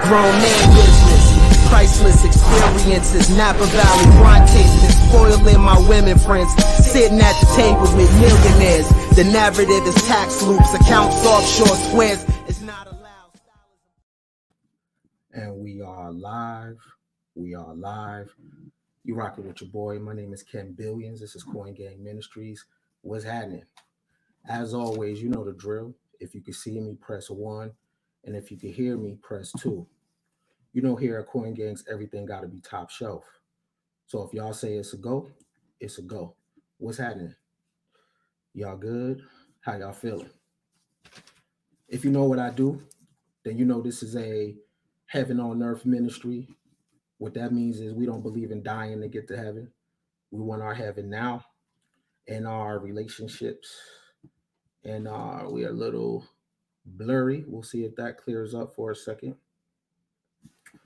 grown man business. Priceless experiences, Napa Valley wine tasting, spoiling my women friends, sitting at the table with millionaires. The narrative is tax loops, accounts offshore squares. It's not allowed. And we are live. We are live. You rocking with your boy. My name is Ken Billions. This is Coin Gang Ministries. What's happening? As always, you know the drill. If you can see me, press 1. And if you can hear me, press 2. You know, here at Coin Gangs, everything got to be top shelf. So if y'all say it's a go, it's a go. What's happening? Y'all good? How y'all feeling? If you know what I do, then you know this is a heaven on earth ministry. What that means is we don't believe in dying to get to heaven. We want our heaven now in our relationships. And we are a little blurry. We'll see if that clears up for a second.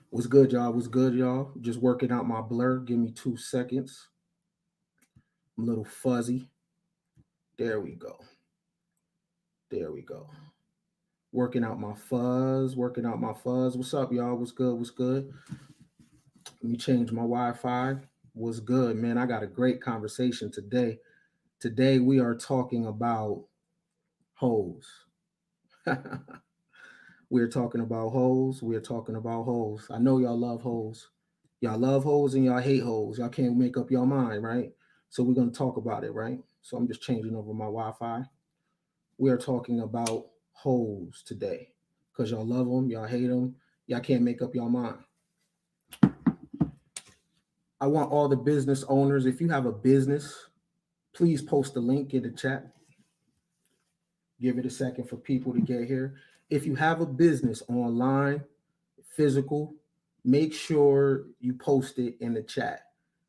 What's good, y'all? What's good, y'all? Just working out my blur. Give me 2 seconds. I'm a little fuzzy. There we go. There we go. Working out my fuzz. Working out my fuzz. What's up, y'all? What's good? What's good? Let me change my Wi-Fi. What's good, man? I got a great conversation today. Today we are talking about hoes. We're talking about hoes. We're talking about hoes. I know y'all love hoes. Y'all love hoes and y'all hate hoes. Y'all can't make up your mind, right? So we're going to talk about it, right? So I'm just changing over my Wi-Fi. We are talking about hoes today because y'all love them, y'all hate them, y'all can't make up your mind. I want all the business owners, if you have a business, please post the link in the chat. Give it a second for people to get here. If you have a business online, physical, make sure you post it in the chat.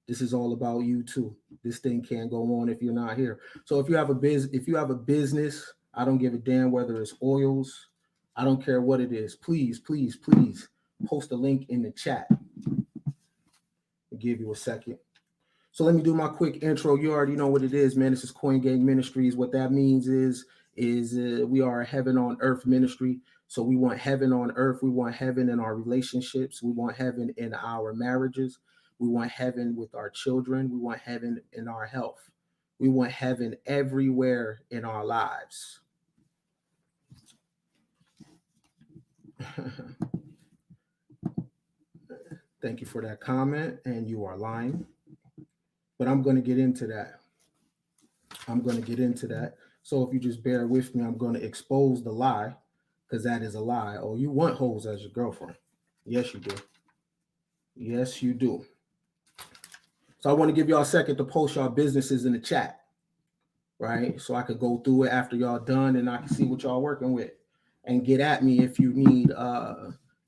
This is all about you too. This thing can't go on if you're not here. So if you have a business, I don't give a damn whether it's oils, I don't care what it is. Please, please, please post a link in the chat. I'll give you a second. So let me do my quick intro. You already know what it is, man. This is Coin Gang Ministries. What that means is we are a heaven on earth ministry. So we want heaven on earth. We want heaven in our relationships. We want heaven in our marriages. We want heaven with our children. We want heaven in our health. We want heaven everywhere in our lives. Thank you for that comment. And you are lying. But I'm going to get into that. So if you just bear with me, I'm going to expose the lie, because that is a lie. Oh, you want hoes as your girlfriend? Yes, you do. Yes, you do. So I want to give y'all a second to post y'all businesses in the chat, right? So I could go through it after y'all done and I can see what y'all working with. And get at me if you need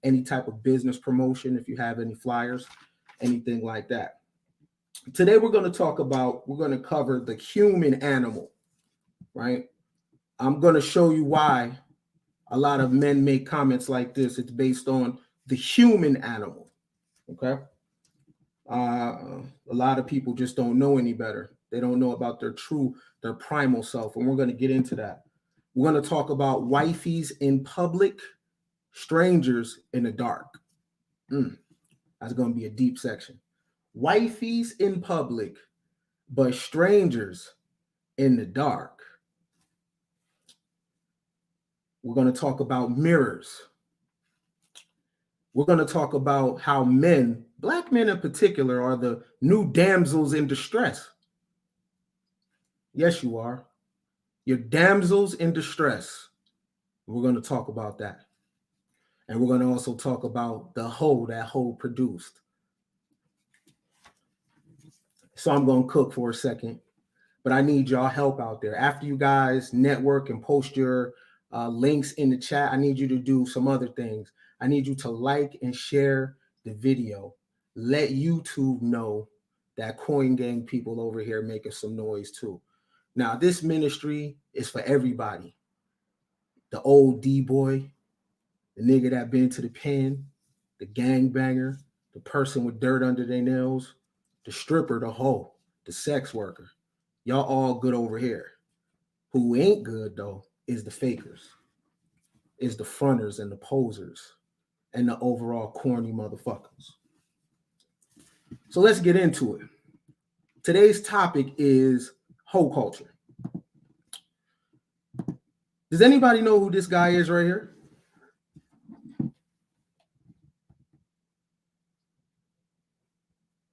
any type of business promotion, if you have any flyers, anything like that. Today we're going to cover the human animal, right? I'm going to show you why a lot of men make comments like this. It's based on the human animal, okay? A lot of people just don't know any better. They don't know about their primal self, and we're going to get into that. We're going to talk about wifeys in public, strangers in the dark. That's going to be a deep section. Wifeys in public, but strangers in the dark. We're going to talk about mirrors. We're going to talk about how men, black men in particular, are the new damsels in distress. Yes, you are. You're damsels in distress. We're going to talk about that. And we're going to also talk about the hoe that hoe produced. So I'm going to cook for a second, but I need y'all help out there. After you guys network and post your links in the chat, I need you to do some other things. I need you to like and share the video. Let YouTube know that Coin Gang people over here making some noise too. Now, this ministry is for everybody. The old D-boy, the nigga that been to the pen, the gangbanger, the person with dirt under their nails, the stripper, the hoe, the sex worker. Y'all all good over here. Who ain't good, though, is the fakers, is the fronters and the posers. and the overall corny motherfuckers. So let's get into it. Today's topic is hoe culture. Does anybody know who this guy is right here?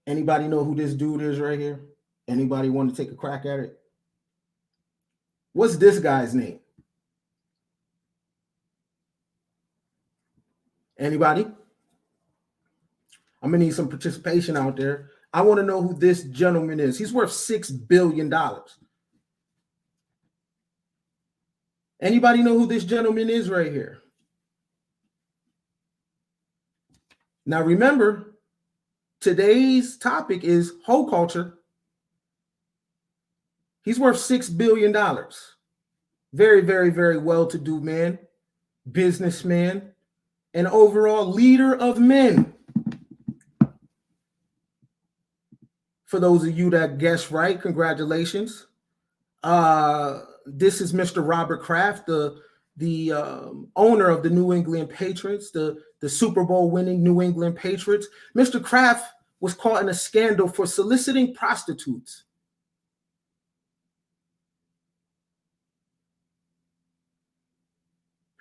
Anybody know who this dude is right here? Anybody want to take a crack at it? What's this guy's name? Anybody? I'm gonna need some participation out there. I want to know who this gentleman is. He's worth $6 billion. Anybody know who this gentleman is right here? Now remember, today's topic is hoe culture. He's worth $6 billion. Very, very, very well-to-do man, businessman, and overall leader of men. For those of you that guessed right, congratulations. This is Mr. Robert Kraft, the owner of the New England Patriots, the Super Bowl winning New England Patriots. Mr. Kraft was caught in a scandal for soliciting prostitutes.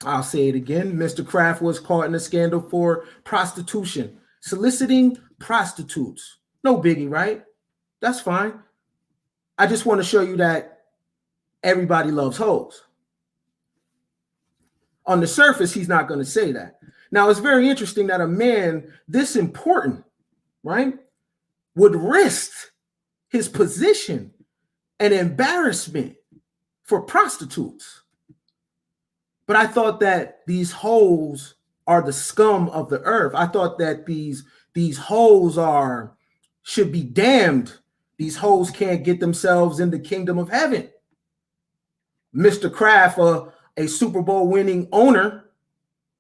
I'll say it again. Mr. Kraft was caught in a scandal for prostitution, soliciting prostitutes. No biggie, right? That's fine. I just want to show you that everybody loves hoes. On the surface, he's not going to say that. Now, it's very interesting that a man this important, right, would risk his position and embarrassment for prostitutes. But I thought that these hoes are the scum of the earth. I thought that these hoes should be damned. These hoes can't get themselves in the kingdom of heaven. Mr. Kraft, a Super Bowl winning owner,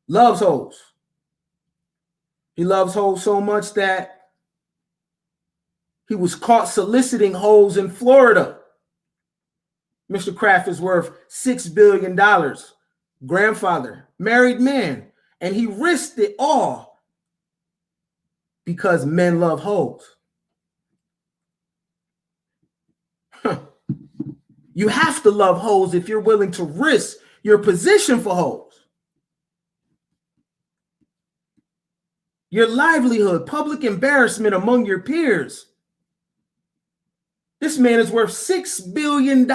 loves hoes. He loves hoes so much that he was caught soliciting hoes in Florida. Mr. Kraft is worth $6 billion. Grandfather, married man, and he risked it all because men love hoes. You have to love hoes if you're willing to risk your position for hoes. Your livelihood, public embarrassment among your peers. This man is worth $6 billion,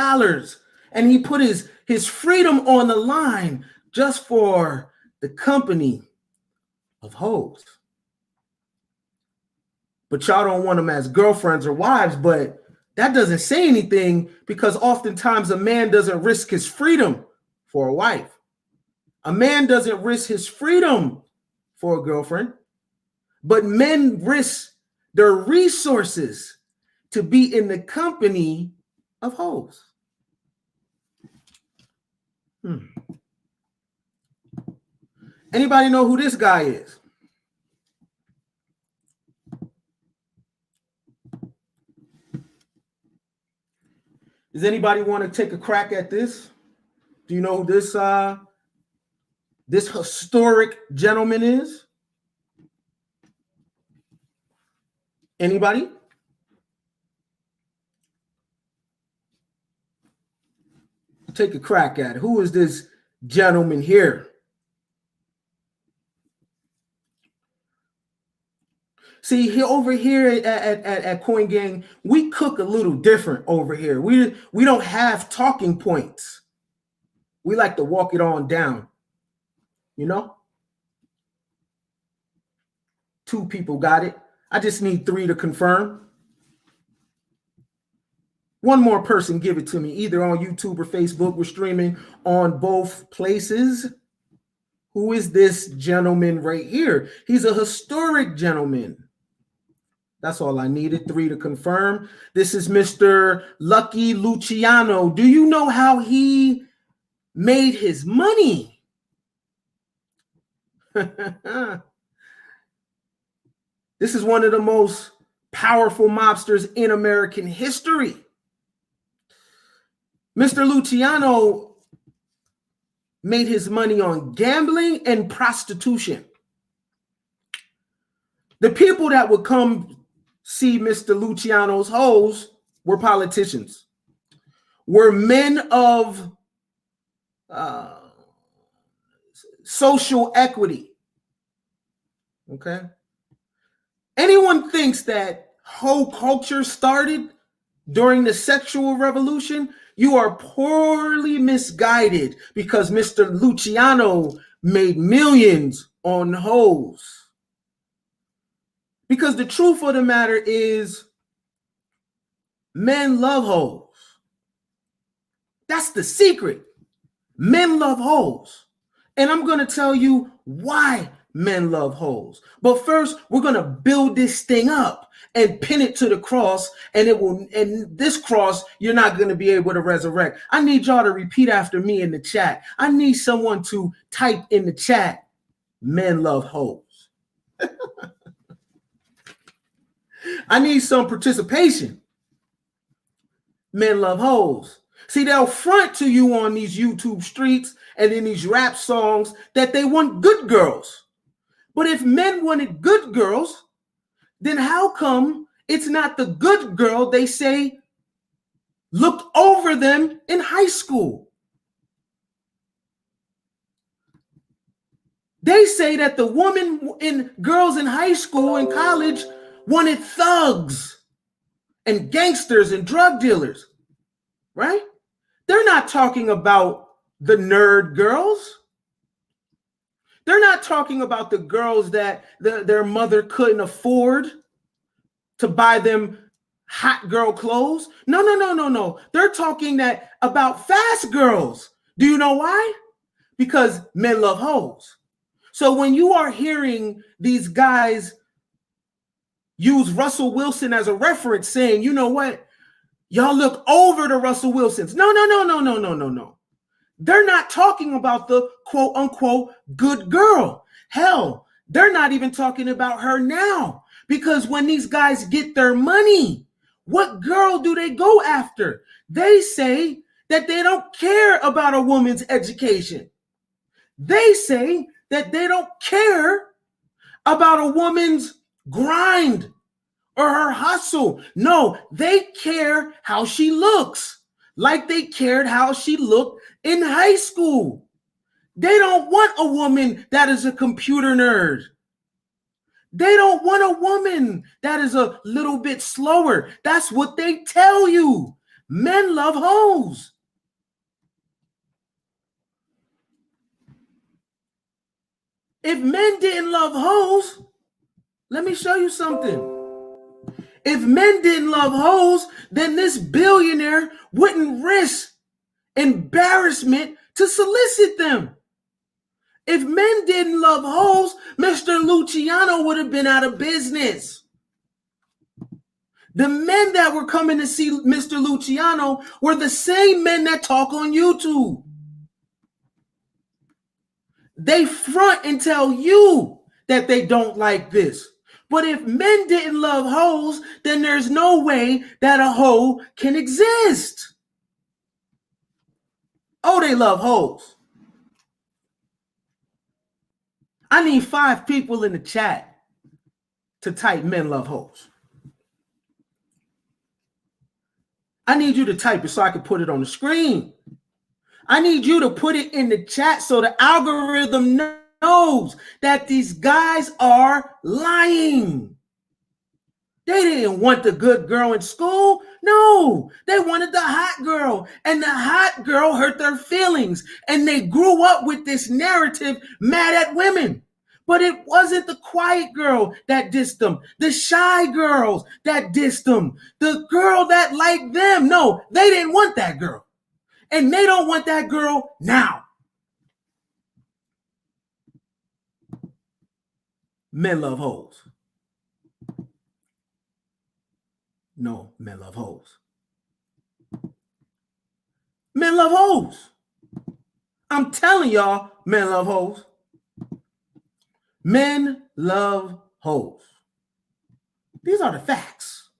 and he put his freedom on the line just for the company of hoes. But y'all don't want them as girlfriends or wives, but that doesn't say anything because oftentimes a man doesn't risk his freedom for a wife. A man doesn't risk his freedom for a girlfriend, but men risk their resources to be in the company of hoes. Anybody know who this guy is? Does anybody want to take a crack at this? Do you know who this historic gentleman is? Anybody? Take a crack at it. Who is this gentleman here? See, over here at Coin Gang, we cook a little different over here. We don't have talking points. We like to walk it on down, you know? 2 people got it. I just need 3 to confirm. 1 more person give it to me, either on YouTube or Facebook. We're streaming on both places. Who is this gentleman right here? He's a historic gentleman. That's all I needed, 3 to confirm. This is Mr. Lucky Luciano. Do you know how he made his money? This is one of the most powerful mobsters in American history. Mr. Luciano made his money on gambling and prostitution. The people that would come see Mr. Luciano's hoes were politicians, were men of social equity. Okay. Anyone thinks that hoe culture started during the sexual revolution, you are poorly misguided, because Mr. Luciano made millions on hoes. Because the truth of the matter is, men love hoes. That's the secret. Men love hoes. And I'm going to tell you why men love hoes. But first, we're going to build this thing up and pin it to the cross, and this cross you're not going to be able to resurrect. I need y'all to repeat after me in the chat. I need someone to type in the chat, men love hoes. I need some participation. Men love hoes. See, they'll front to you on these YouTube streets and in these rap songs that they want good girls. But if men wanted good girls, then how come it's not the good girl they say looked over them in high school? They say that the girls in high school and college wanted thugs and gangsters and drug dealers, right? They're not talking about the nerd girls. They're not talking about the girls that their mother couldn't afford to buy them hot girl clothes. No. They're talking about fast girls. Do you know why? Because men love hoes. So when you are hearing these guys use Russell Wilson as a reference, saying, you know what, y'all look over the Russell Wilsons. No. They're not talking about the quote unquote good girl. Hell, they're not even talking about her now, because when these guys get their money, what girl do they go after? They say that they don't care about a woman's education. They say that they don't care about a woman's grind or her hustle. No, they care how she looks, like they cared how she looked in high school. They don't want a woman that is a computer nerd. They don't want a woman that is a little bit slower. That's what they tell you. Men love hoes. If men didn't love hoes, let me show you something. If men didn't love hoes, then this billionaire wouldn't risk embarrassment to solicit them. If men didn't love hoes, Mr. Luciano would have been out of business. The men that were coming to see Mr. Luciano were the same men that talk on YouTube. They front and tell you that they don't like this. But if men didn't love hoes, then there's no way that a hoe can exist. Oh, they love hoes. I need 5 people in the chat to type men love hoes. I need you to type it so I can put it on the screen. I need you to put it in the chat so the algorithm knows that these guys are lying. They didn't want the good girl in school. No, they wanted the hot girl, and the hot girl hurt their feelings, and they grew up with this narrative mad at women. But it wasn't the quiet girl that dissed them, the shy girls that dissed them, the girl that liked them. No, they didn't want that girl, and they don't want that girl now. Men love hoes. No, men love hoes. Men love hoes. I'm telling y'all, men love hoes. Men love hoes. These are the facts.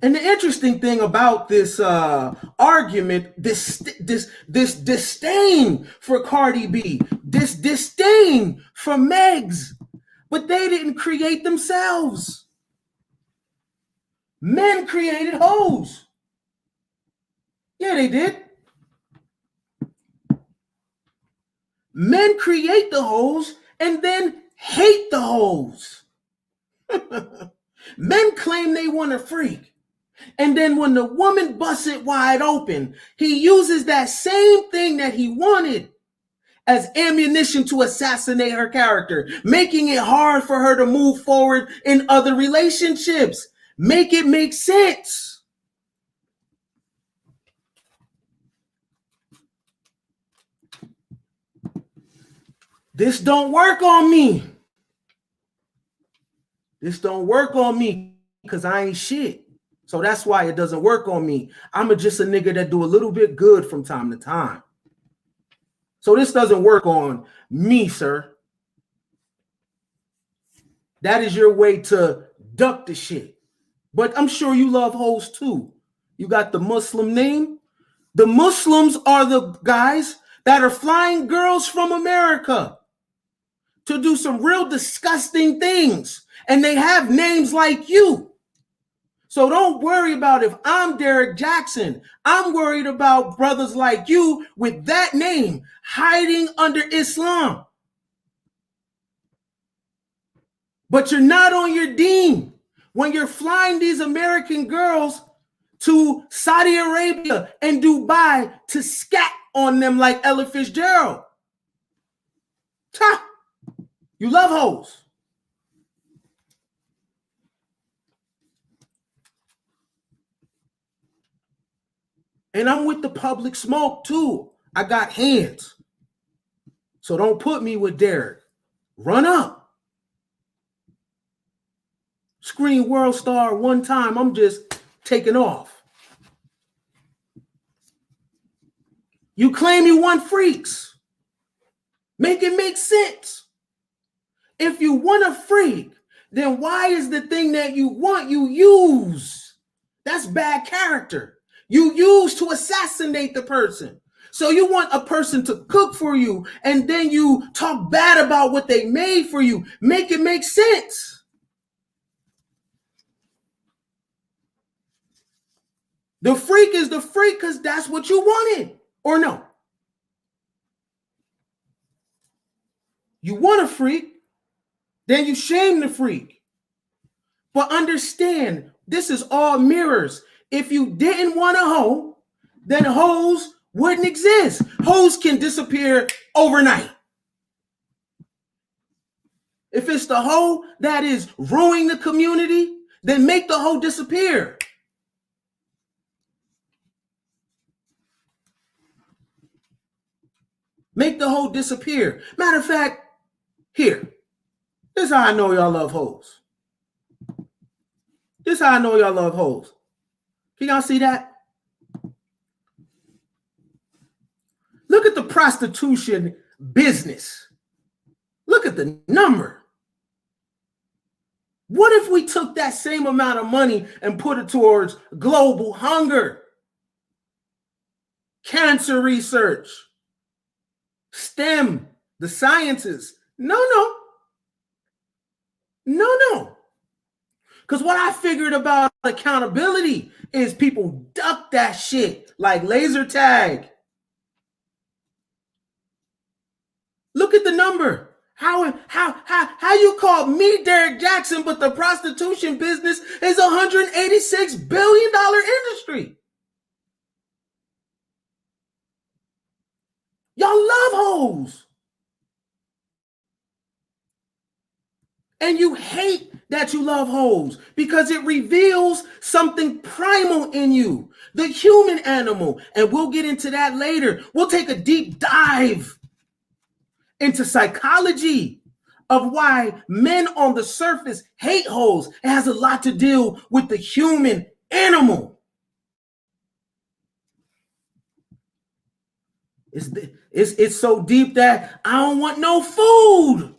And the interesting thing about this argument, this disdain for Cardi B, this disdain for Megs, but they didn't create themselves. Men created hoes. Yeah, they did. Men create the hoes and then hate the hoes. Men claim they want a freak. And then when the woman busts it wide open, he uses that same thing that he wanted as ammunition to assassinate her character, making it hard for her to move forward in other relationships. Make it make sense. This don't work on me. This don't work on me because I ain't shit. So that's why it doesn't work on me. I'm just a nigga that do a little bit good from time to time. So this doesn't work on me, sir. That is your way to duck the shit. But I'm sure you love hoes too. You got the Muslim name. The Muslims are the guys that are flying girls from America to do some real disgusting things. And they have names like you. So don't worry about if I'm Derek Jackson. I'm worried about brothers like you with that name hiding under Islam. But you're not on your deen when you're flying these American girls to Saudi Arabia and Dubai to scat on them like Ella Fitzgerald. Ha! You love hoes. And I'm with the public smoke too. I got hands. So don't put me with Derek. Run up. Screen world star one time. I'm just taking off. You claim you want freaks. Make it make sense. If you want a freak, then why is the thing that you want you use? That's bad character. You use to assassinate the person. So you want a person to cook for you, and then you talk bad about what they made for you. Make it make sense. The freak is the freak because that's what you wanted, or no? You want a freak, then you shame the freak. But understand, this is all mirrors. If you didn't want a hoe, then hoes wouldn't exist. Hoes can disappear overnight. If it's the hoe that is ruining the community, then make the hoe disappear. Make the hoe disappear. Matter of fact, here. This is how I know y'all love hoes. This is how I know y'all love hoes. Can y'all see that? Look at the prostitution business. Look at the number. What if we took that same amount of money and put it towards global hunger, cancer research, STEM, the sciences? No. Because what I figured about accountability is people duck that shit like laser tag. Look at the number. How you call me Derek Jackson, but the prostitution business is $186 billion industry. Y'all love hoes. And you hate that you love hoes because it reveals something primal in you, the human animal. And we'll get into that later. We'll take a deep dive into psychology of why men on the surface hate hoes. It has a lot to do with the human animal. It's so deep that I don't want no food.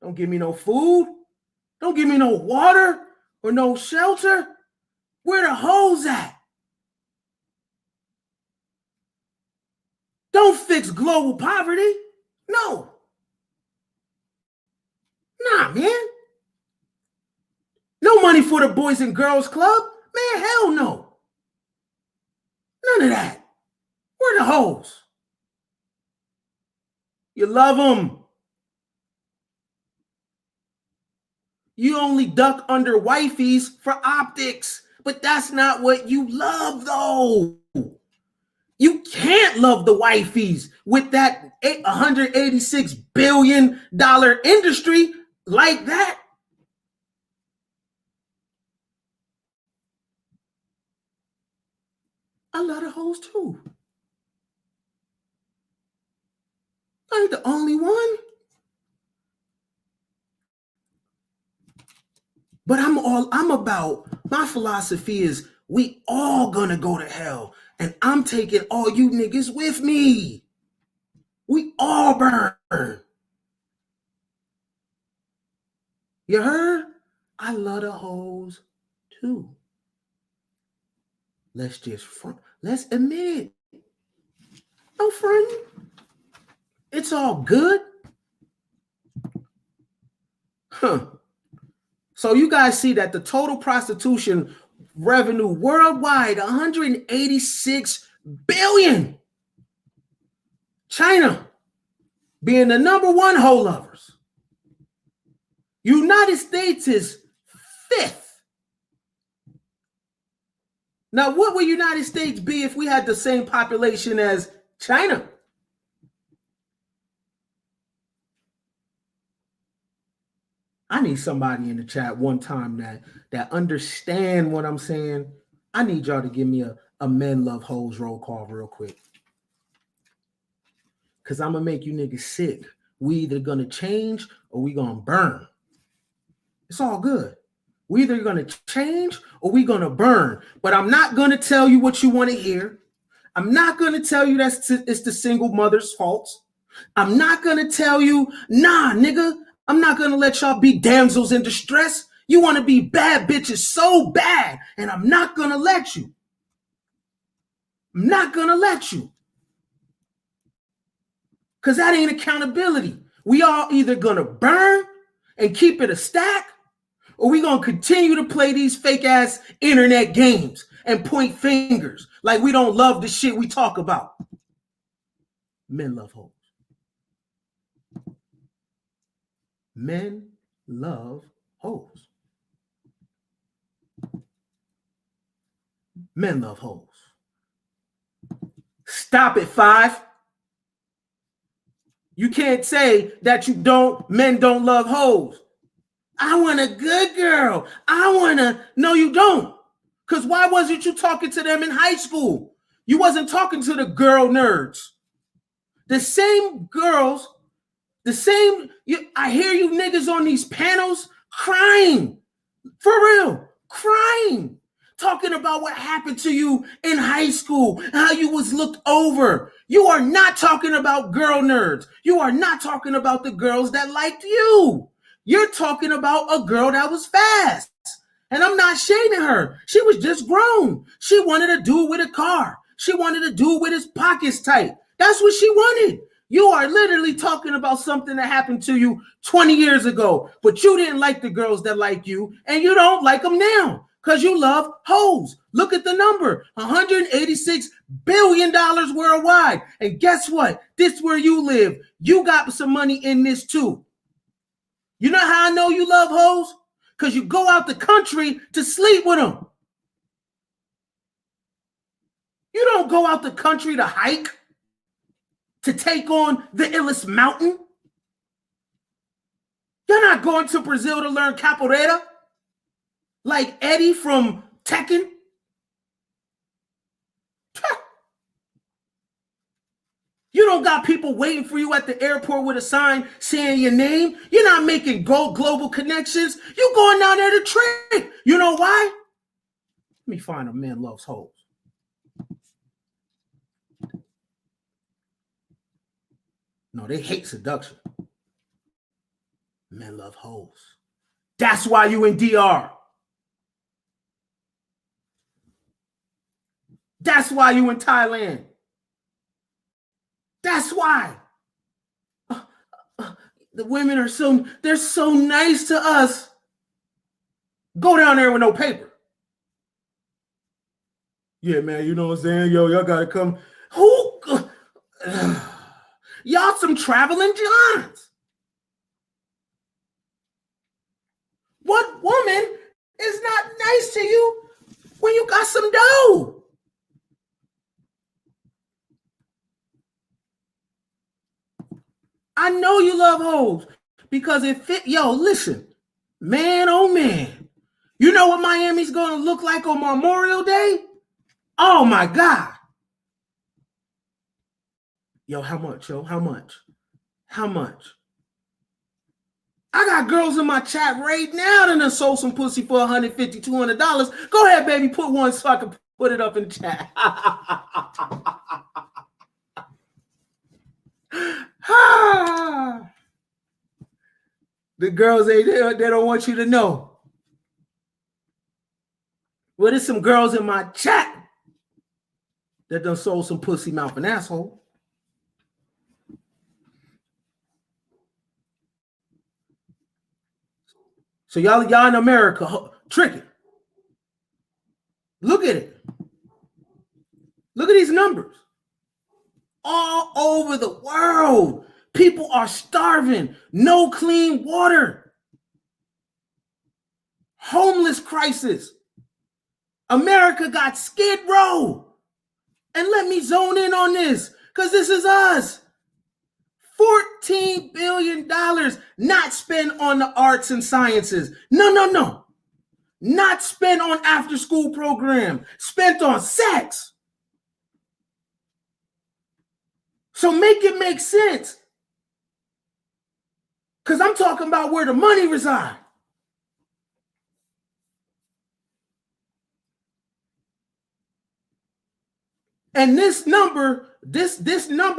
Don't give me no food. Don't give me no water or no shelter. Where the hoes at? Don't fix global poverty. No. Nah, man. No money for the Boys and Girls Club. Man, hell no. None of that. Where the hoes? You love them. You only duck under wifeys for optics. But that's not what you love, though. You can't love the wifeys with that $186 billion industry like that. I love the hoes too. I ain't the only one. But I'm about, my philosophy is we all gonna go to hell. And I'm taking all you niggas with me. We all burn. You heard? I love the hoes too. Let's admit it. No front. It's all good. Huh. So you guys see that the total prostitution revenue worldwide, 186 billion. China being the number one hoe lovers. United States is 5th. Now, what would United States be if we had the same population as China? I need somebody in the chat one time that understand what I'm saying. I need y'all to give me a men love hoes roll call real quick. Because I'm going to make you niggas sick. We either going to change or we going to burn. It's all good. We either going to change or we going to burn. But I'm not going to tell you what you want to hear. I'm not going to tell you it's the single mother's fault. I'm not going to tell you, nah, nigga, I'm not going to let y'all be damsels in distress. You want to be bad bitches so bad, and I'm not going to let you. I'm not going to let you. Because that ain't accountability. We all either going to burn and keep it a stack, or we going to continue to play these fake-ass internet games and point fingers like we don't love the shit we talk about. Men love hoes. Men love hoes. Men love hoes. Stop it, 5. You can't say that men don't love hoes. I want a good girl. No, you don't. Because why wasn't you talking to them in high school? You wasn't talking to the girl nerds. The same girls, I hear you niggas on these panels crying. For real, crying. Talking about what happened to you in high school, how you was looked over. You are not talking about girl nerds. You are not talking about the girls that liked you. You're talking about a girl that was fast. And I'm not shaming her. She was just grown. She wanted a dude with a car. She wanted a dude with his pockets tight. That's what she wanted. You are literally talking about something that happened to you 20 years ago, but you didn't like the girls that like you, and you don't like them now because you love hoes. Look at the number, $186 billion worldwide. And guess what? This is where you live. You got some money in this too. You know how I know you love hoes? Because you go out the country to sleep with them. You don't go out the country to hike, to take on the illest mountain. You're not going to Brazil to learn capoeira like Eddie from Tekken. You don't got people waiting for you at the airport with a sign saying your name. You're not making global connections. You're going down there to trick. You know why? Let me find a man loves hoes. No, they hate seduction. Men love hoes. That's why you in DR. That's why you in Thailand. That's why. the women are they're so nice to us. Go down there with no paper. Yeah, man, you know what I'm saying? Yo, y'all gotta come. Who? Y'all some traveling Johns. What woman is not nice to you when you got some dough? I know you love hoes because it fit. Yo, listen, man, oh man. You know what Miami's gonna look like on Memorial Day? Oh my God. Yo, how much, yo? How much? How much? I got girls in my chat right now that done sold some pussy for $150, $200. Go ahead, baby, put one so I can put it up in the chat. The girls, they don't want you to know. Well, there's some girls in my chat that done sold some pussy, mouth, and asshole. So y'all in America, tricky. Look at it. Look at these numbers. All over the world, people are starving. No clean water. Homeless crisis. America got Skid Row. And let me zone in on this, because this is us. $14 billion not spent on the arts and sciences. No. Not spent on after-school program. Spent on sex. So make it make sense. Because I'm talking about where the money resides. And this number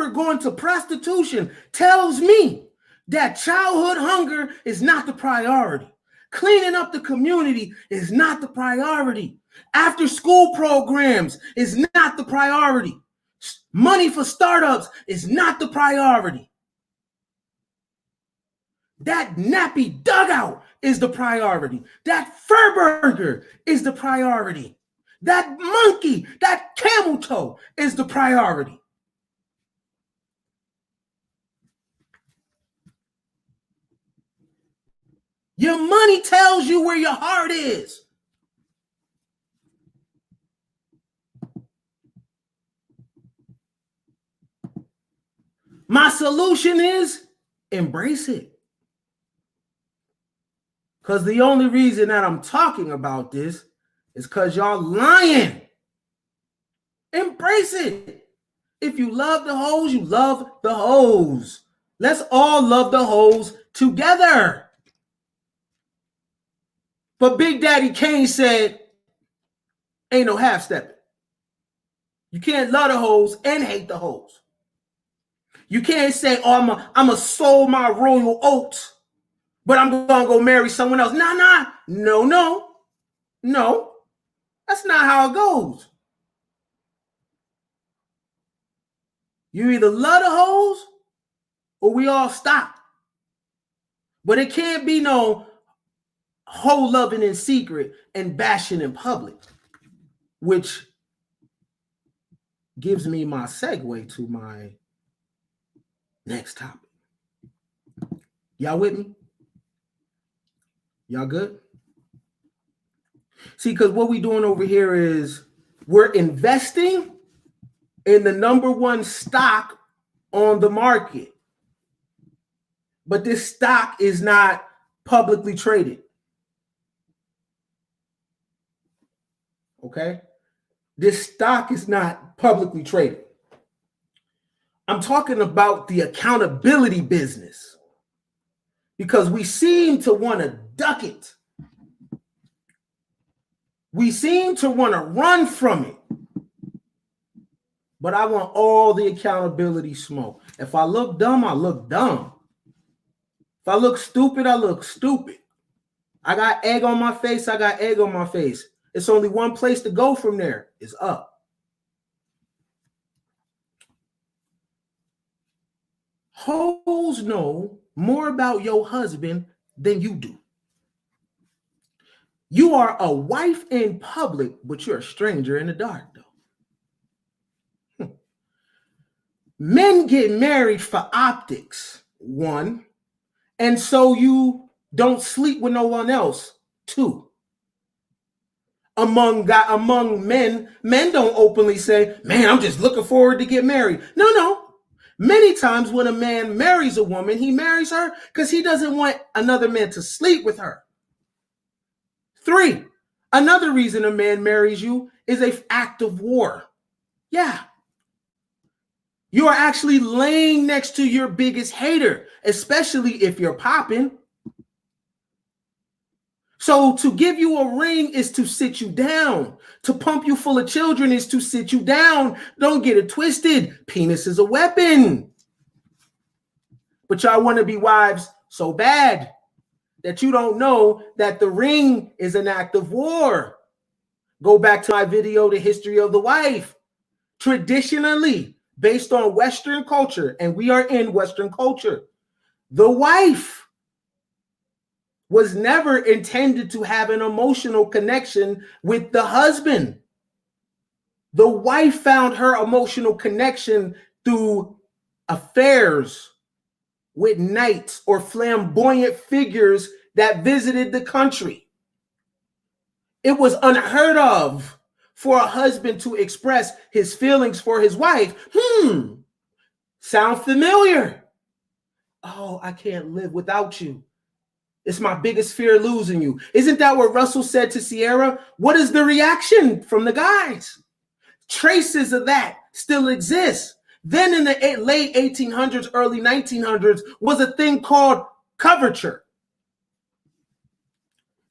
going to prostitution tells me that childhood hunger is not the priority. Cleaning up the community is not the priority. After school programs is not the priority. Money for startups is not the priority. That nappy dugout is the priority. That fur burger is the priority. That monkey, that camel toe is the priority. Your money tells you where your heart is. My solution is embrace it. Because the only reason that I'm talking about this is because y'all lying. Embrace it. If you love the hoes, you love the hoes. Let's all love the hoes together. But Big Daddy Kane said, ain't no half-stepping. You can't love the hoes and hate the hoes. You can't say, oh, I'm a soul my royal oats, but I'm going to go marry someone else. No. That's not how it goes. You either love the hoes or we all stop. But it can't be no hoe loving in secret and bashing in public, which gives me my segue to my next topic. Y'all with me? Y'all good? See, because what we're doing over here is we're investing in the number one stock on the market. But this stock is not publicly traded. Okay? This stock is not publicly traded. I'm talking about the accountability business because we seem to want to duck it. We seem to want to run from it. But I want all the accountability smoke. If I look dumb, I look dumb. If I look stupid, I look stupid. I got egg on my face, I got egg on my face. It's only one place to go from there. It's up. Hoes know more about your husband than you do. You are a wife in public, but you're a stranger in the dark, though. Men get married for optics, one, and so you don't sleep with no one else, two. Among men don't openly say, man, I'm just looking forward to get married. No. Many times when a man marries a woman, he marries her because he doesn't want another man to sleep with her. Three, another reason a man marries you is an act of war. Yeah. You are actually laying next to your biggest hater, especially if you're popping. So to give you a ring is to sit you down. To pump you full of children is to sit you down. Don't get it twisted. Penis is a weapon. But y'all want to be wives so bad that you don't know that the ring is an act of war. Go back to my video, The History of the Wife. Traditionally, based on Western culture, and we are in Western culture, the wife was never intended to have an emotional connection with the husband. The wife found her emotional connection through affairs with knights or flamboyant figures that visited the country. It was unheard of for a husband to express his feelings for his wife. Sound familiar? Oh, I can't live without you. It's my biggest fear, losing you. Isn't that what Russell said to Sierra? What is the reaction from the guys? Traces of that still exist. Then in the late 1800s, early 1900s was a thing called coverture.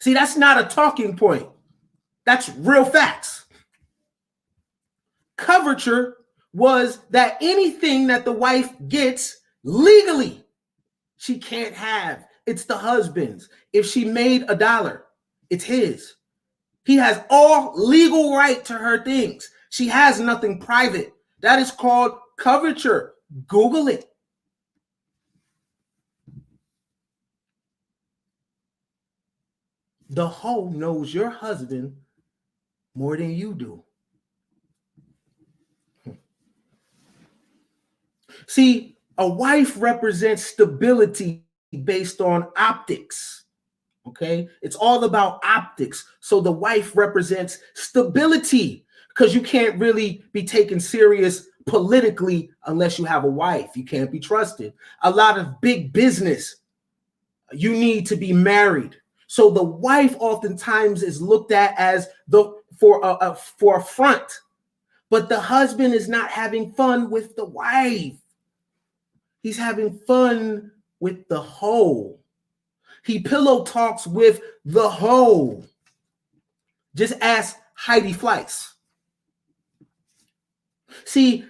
See, that's not a talking point. That's real facts. Coverture was that anything that the wife gets legally, she can't have. It's the husband's. If she made $1, it's his. He has all legal right to her things. She has nothing private. That is called coverture. Google it. The hoe knows your husband more than you do. See, a wife represents stability based on optics. Okay, it's all about optics. So the wife represents stability because you can't really be taken serious politically unless you have a wife. You can't be trusted. A lot of big business, you need to be married. So the wife oftentimes is looked at as for a front, but the husband is not having fun with the wife. He's having fun with the hoe. He pillow talks with the hoe. Just ask Heidi Fleiss. See,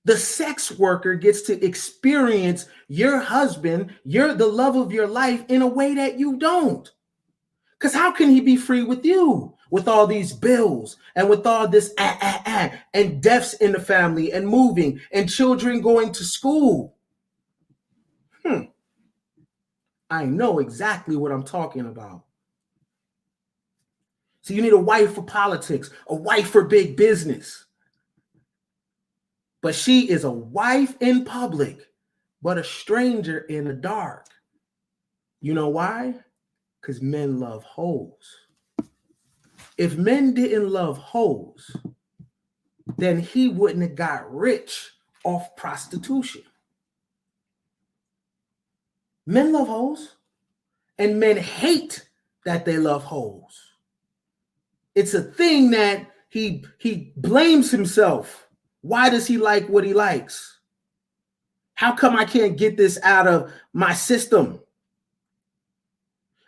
the sex worker gets to experience your husband, the love of your life, in a way that you don't. Because how can he be free with you with all these bills and with all this and deaths in the family and moving and children going to school? I know exactly what I'm talking about. So you need a wife for politics, a wife for big business. But she is a wife in public, but a stranger in the dark. You know why? Because men love hoes. If men didn't love hoes, then he wouldn't have got rich off prostitution. Men love hoes, and men hate that they love hoes. It's a thing that he blames himself. Why does he like what he likes? How come I can't get this out of my system?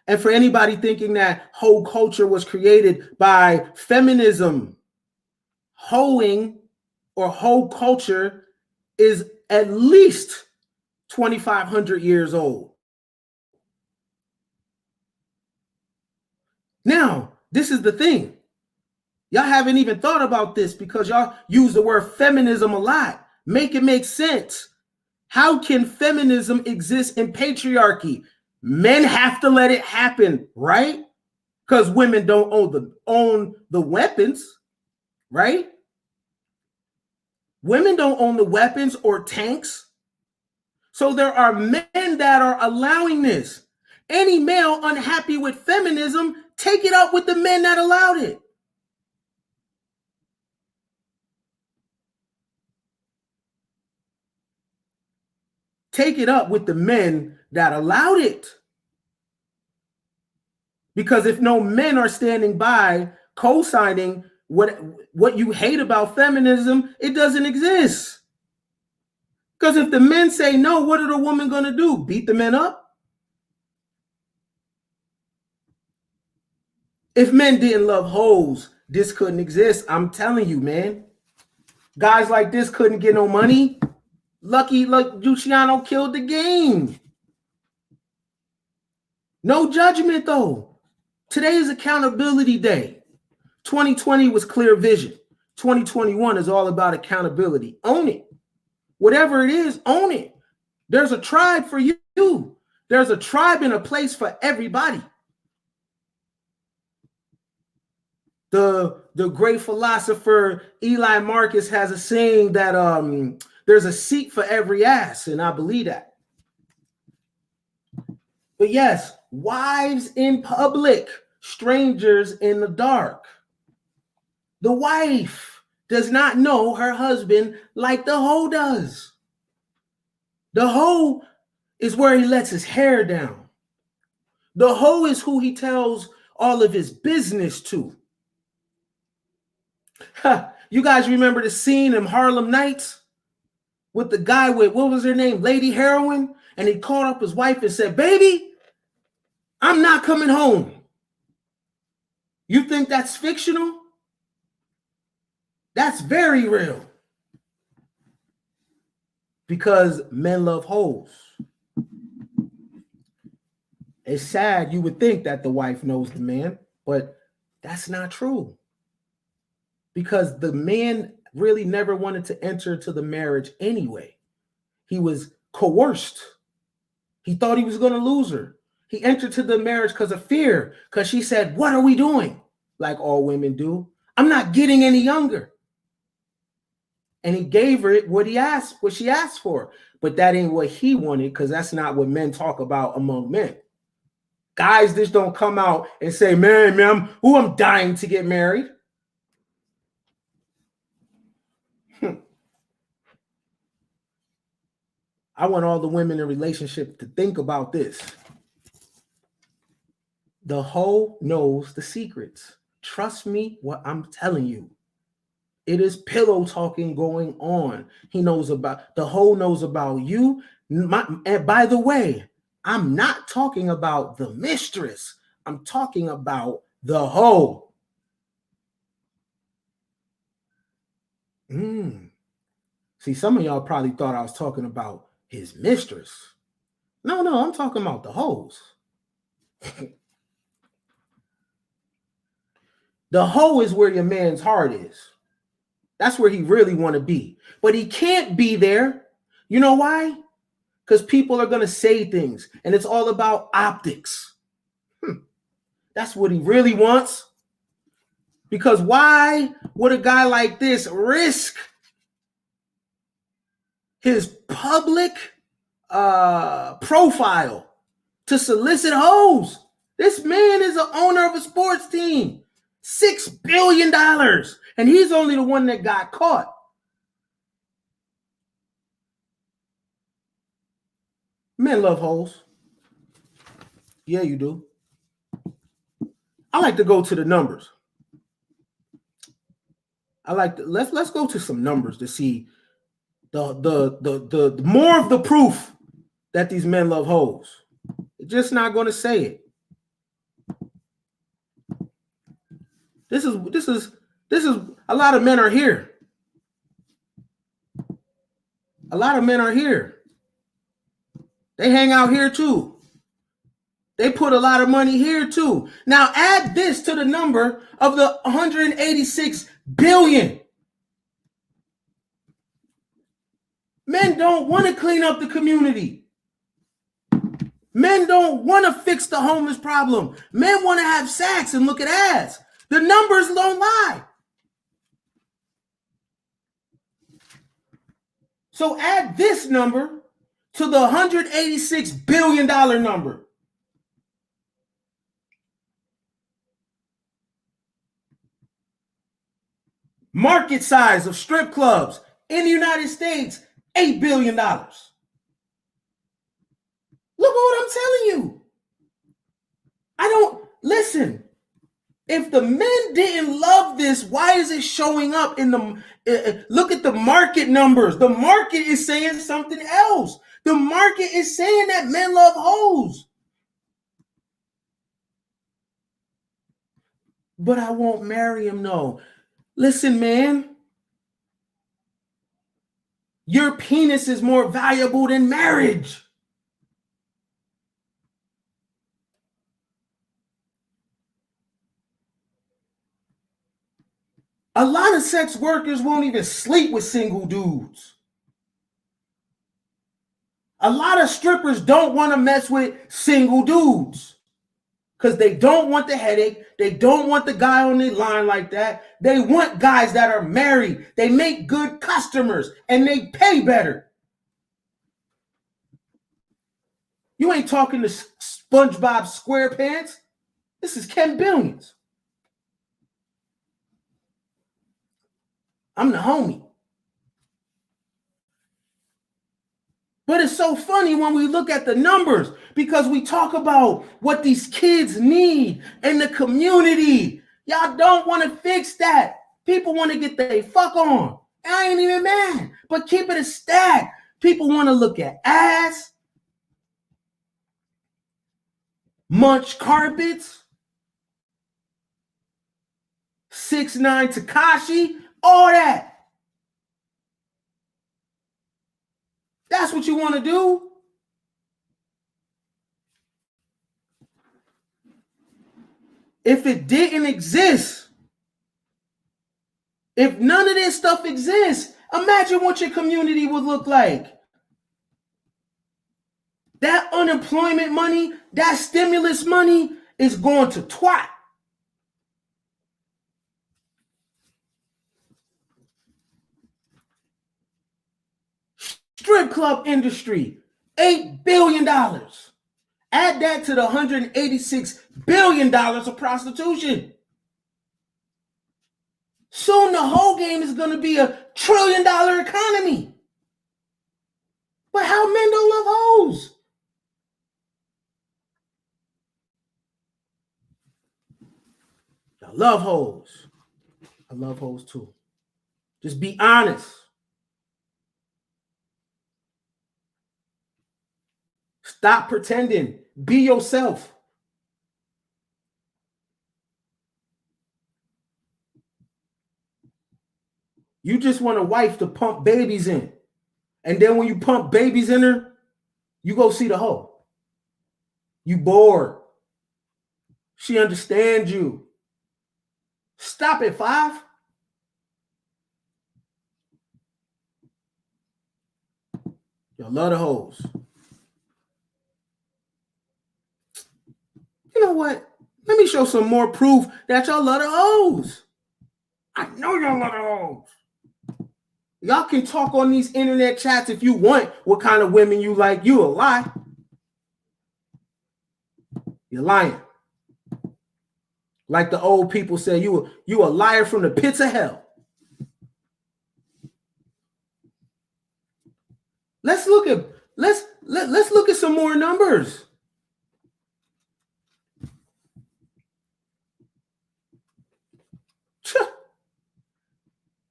And for anybody thinking that hoe culture was created by feminism, hoeing or hoe culture is at least 2,500 years old. Now, this is the thing. Y'all haven't even thought about this because y'all use the word feminism a lot. Make it make sense. How can feminism exist in patriarchy? Men have to let it happen, right? Because women don't own the weapons, right? Women don't own the weapons or tanks. So there are men that are allowing this. Any male unhappy with feminism, take it up with the men that allowed it. Take it up with the men that allowed it. Because if no men are standing by co-signing what you hate about feminism, it doesn't exist. Because if the men say no, what are the women going to do? Beat the men up? If men didn't love hoes, this couldn't exist. I'm telling you, man. Guys like this couldn't get no money. Lucky Luciano killed the game. No judgment, though. Today is accountability day. 2020 was clear vision. 2021 is all about accountability. Own it. Whatever it is, own it. There's a tribe for you. There's a tribe and a place for everybody. The great philosopher Eli Marcus has a saying that there's a seat for every ass, and I believe that. But yes, wives in public, strangers in the dark. The wife does not know her husband like the hoe does. The hoe is where he lets his hair down. The hoe is who he tells all of his business to. You guys remember the scene in Harlem Nights with the guy with, what was her name? Lady Heroin? And he called up his wife and said, baby, I'm not coming home. You think that's fictional? That's very real. Because men love hoes. It's sad you would think that the wife knows the man, but that's not true. Because the man really never wanted to enter into the marriage anyway. He was coerced. He thought he was going to lose her. He entered to the marriage because of fear, because she said, what are we doing? Like all women do. I'm not getting any younger. And he gave her what she asked for. But that ain't what he wanted, because that's not what men talk about among men. Guys just don't come out and say, man, I'm dying to get married. I want all the women in relationship to think about this. The hoe knows the secrets. Trust me what I'm telling you. It is pillow talking going on. The hoe knows about you. And by the way, I'm not talking about the mistress. I'm talking about the hoe. See, some of y'all probably thought I was talking about his mistress. No, I'm talking about the hoes. The hoe is where your man's heart is. That's where he really want to be. But he can't be there. You know why? Because people are going to say things, and it's all about optics. That's what he really wants. Because why would a guy like this risk his public profile to solicit hoes? This man is the owner of a sports team. $6 billion. And he's only the one that got caught. Men love hoes. Yeah, you do. I like to go to the numbers. Let's go to some numbers to see the more of the proof that these men love hoes. They're just not going to say it. This is a lot of men are here. A lot of men are here. They hang out here too. They put a lot of money here too. Now add this to the number of the 186 billion. Men don't want to clean up the community. Men don't want to fix the homeless problem. Men want to have sex and look at ass. The numbers don't lie. So add this number to the $186 billion number. Market size of strip clubs in the United States, $8 billion. Look at what I'm telling you. Listen, if the men didn't love this, why is it showing up in the, look at the market numbers. The market is saying something else. The market is saying that men love hoes. But I won't marry him, no. Listen, man. Your penis is more valuable than marriage. A lot of sex workers won't even sleep with single dudes. A lot of strippers don't want to mess with single dudes because they don't want the headache. They don't want the guy on the line like that. They want guys that are married. They make good customers and they pay better. You ain't talking to SpongeBob SquarePants. This is Ken Billions. I'm the homie. But it's so funny when we look at the numbers because we talk about what these kids need in the community. Y'all don't want to fix that. People want to get their fuck on. I ain't even mad, but keep it a stat. People want to look at ass, munch carpets, 6ix9ine Tekashi, all that. That's what you want to do? If it didn't exist, if none of this stuff exists, imagine what your community would look like. That unemployment money, that stimulus money is going to twat. Strip club industry, $8 billion. Add that to the $186 billion of prostitution. Soon the whole game is going to be $1 trillion economy. But how men don't love hoes? I love hoes. I love hoes too. Just be honest. Stop pretending. Be yourself. You just want a wife to pump babies in. And then when you pump babies in her, you go see the hoe. You bored. She understands you. Stop at 5. Y'all love the hoes. You know what? Let me show some more proof that y'all love the hoes. I know y'all love the hoes. Y'all can talk on these internet chats if you want what kind of women you like. You a lie. You're lying. Like the old people say, you a liar from the pits of hell. Let's look at some more numbers.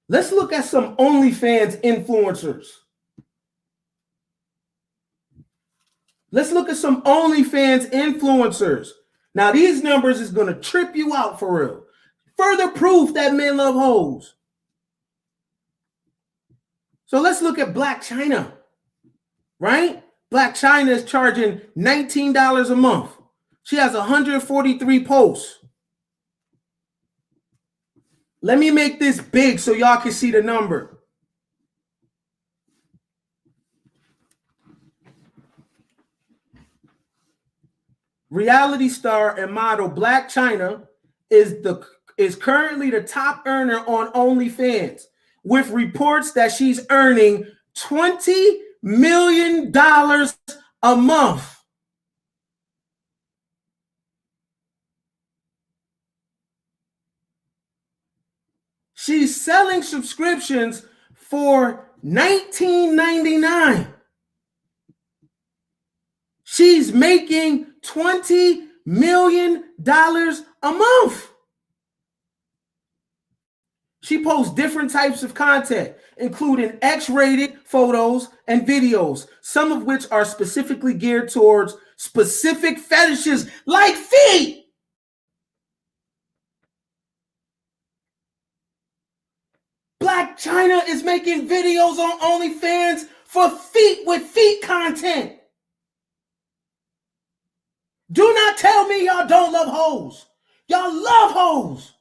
Let's look at some OnlyFans influencers. Let's look at some OnlyFans influencers. Now, these numbers is going to trip you out for real. Further proof that men love hoes. So let's look at Black China, right? Black China is charging $19 a month. She has 143 posts. Let me make this big so y'all can see the number. reality star and model Black China is currently the top earner on OnlyFans, with reports that she's earning $20 million a month. She's selling subscriptions for $19.99. She's making $20 million a month. She posts different types of content, including X-rated photos and videos, some of which are specifically geared towards specific fetishes like feet. Black China is making videos on OnlyFans for feet with feet content. Do not tell me y'all don't love hoes. Y'all love hoes.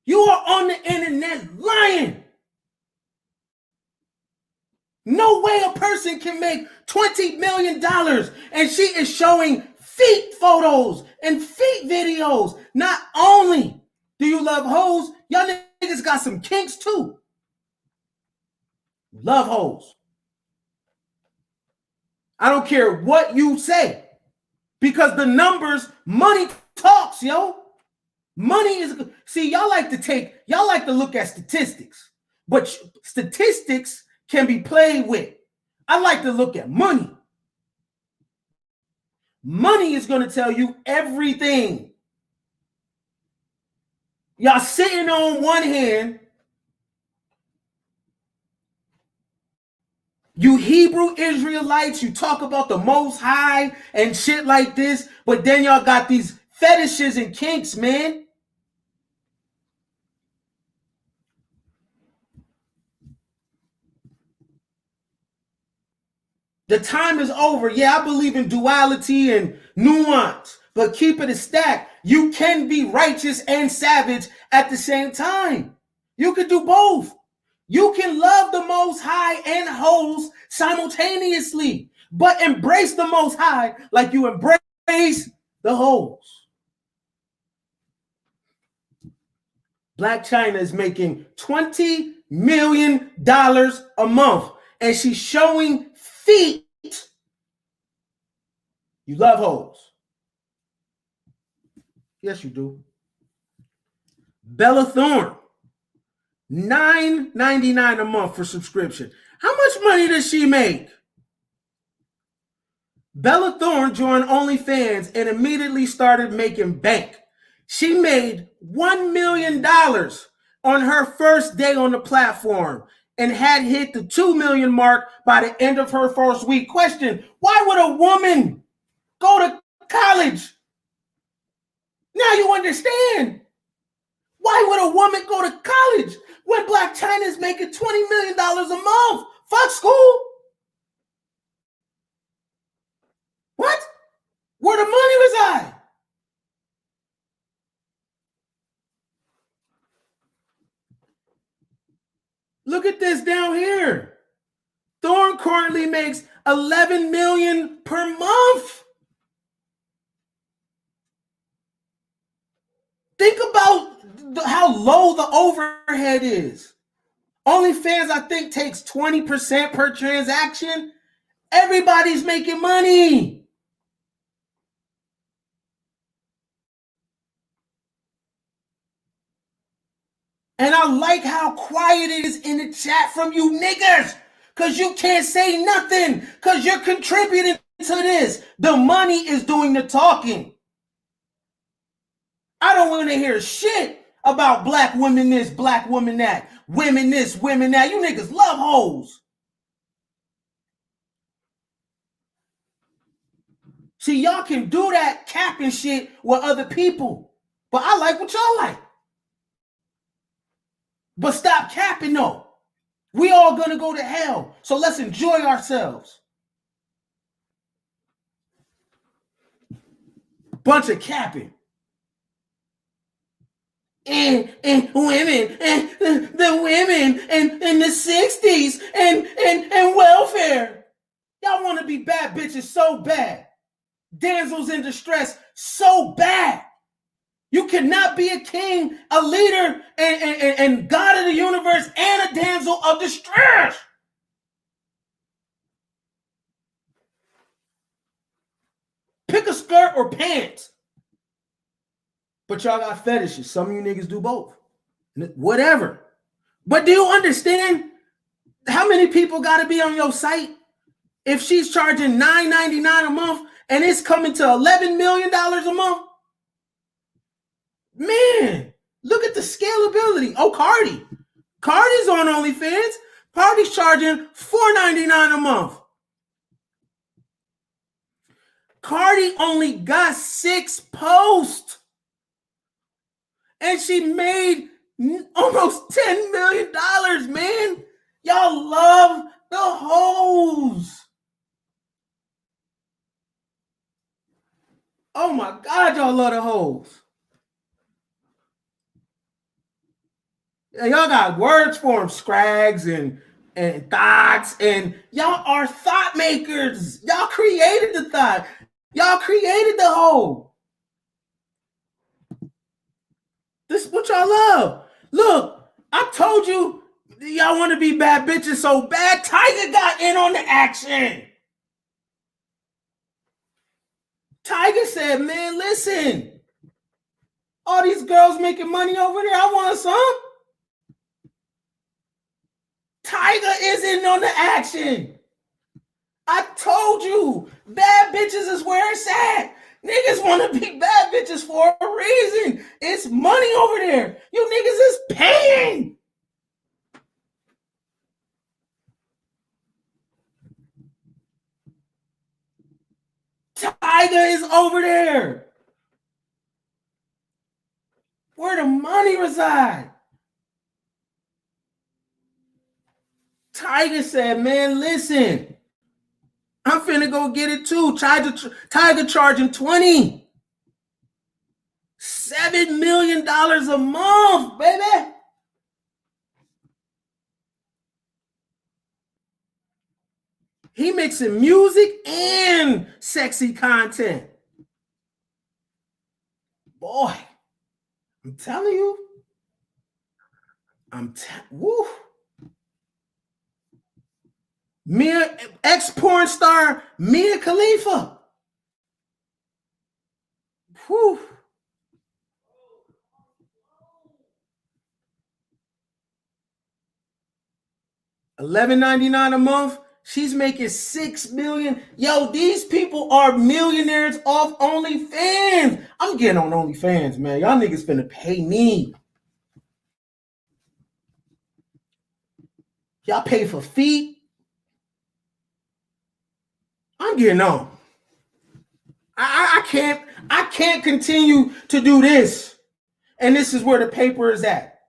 You are on the internet lying. No way a person can make $20 million and she is showing feet photos and feet videos. Not only do you love hoes, y'all niggas got some kinks too. Love hoes. I don't care what you say, because the numbers, money talks, yo. Money is, see, y'all like to look at statistics, but statistics can be played with. I like to look at money. Money is going to tell you everything. Y'all sitting on one hand, you Hebrew Israelites, you talk about the Most High and shit like this, but then y'all got these fetishes and kinks, man. The time is over. Yeah, I believe in duality and nuance, but keep it a stack. You can be righteous and savage at the same time. You can do both. You can love the Most High and hoes simultaneously, but embrace the Most High like you embrace the hoes. Black China is making $20 million a month, and she's showing feet. You love hoes. Yes, you do. Bella Thorne, $9.99 a month for subscription. How much money does she make? Bella Thorne joined OnlyFans and immediately started making bank. She made $1 million on her first day on the platform and had hit the 2 million mark by the end of her first week. Question: why would a woman go to college? Now you understand. Why would a woman go to college when Black China is making $20 million a month? Fuck school. What? Where the money reside? Look at this down here. Thorne currently makes $11 million per month. Think about how low the overhead is. OnlyFans, I think, takes 20% per transaction. Everybody's making money. And I like how quiet it is in the chat from you niggas, because you can't say nothing, because you're contributing to this. The money is doing the talking. I don't want to hear shit about black women this, black women that, women this, women that. You niggas love hoes. See, y'all can do that capping shit with other people, but I like what y'all like. But stop capping though. We all gonna go to hell, so let's enjoy ourselves. Bunch of capping. And women, and the women in the 60s and welfare. Y'all want to be bad bitches so bad. damsels in distress so bad. You cannot be a king, a leader, and God of the universe, and a damsel of distress. Pick a skirt or pants. But y'all got fetishes. Some of you niggas do both. Whatever. But do you understand how many people got to be on your site? If she's charging $9.99 a month and it's coming to $11 million a month, man, look at the scalability. Oh, Cardi's on OnlyFans. Cardi's charging $4.99 a month. Cardi only got 6 posts. And she made almost $10 million, man. Y'all love the hoes. Oh my God, y'all love the hoes. Y'all got words for them, scrags and thoughts, and y'all are thought makers. Y'all created the thought. Y'all created the hoe. This is what y'all love. Look, I told you y'all want to be bad bitches so bad. Tiger got in on the action. Tiger said, man, listen. All these girls making money over there. I want some. Tiger is in on the action. I told you, bad bitches is where it's at. Niggas want to be bad bitches for a reason. It's money over there. You niggas is paying. Tiger is over there. Where the money reside. Tiger said, man, listen. I'm finna go get it too. Tiger charging $27 million a month, baby. He mixing music and sexy content. Boy, I'm telling you. Woo. Ex-porn star Mia Khalifa. Whew. $11.99 a month. She's making $6 million. Yo, these people are millionaires off OnlyFans. I'm getting on OnlyFans, man. Y'all niggas finna pay me. Y'all pay for feet. I'm getting on. I can't continue to do this. And this is where the paper is at.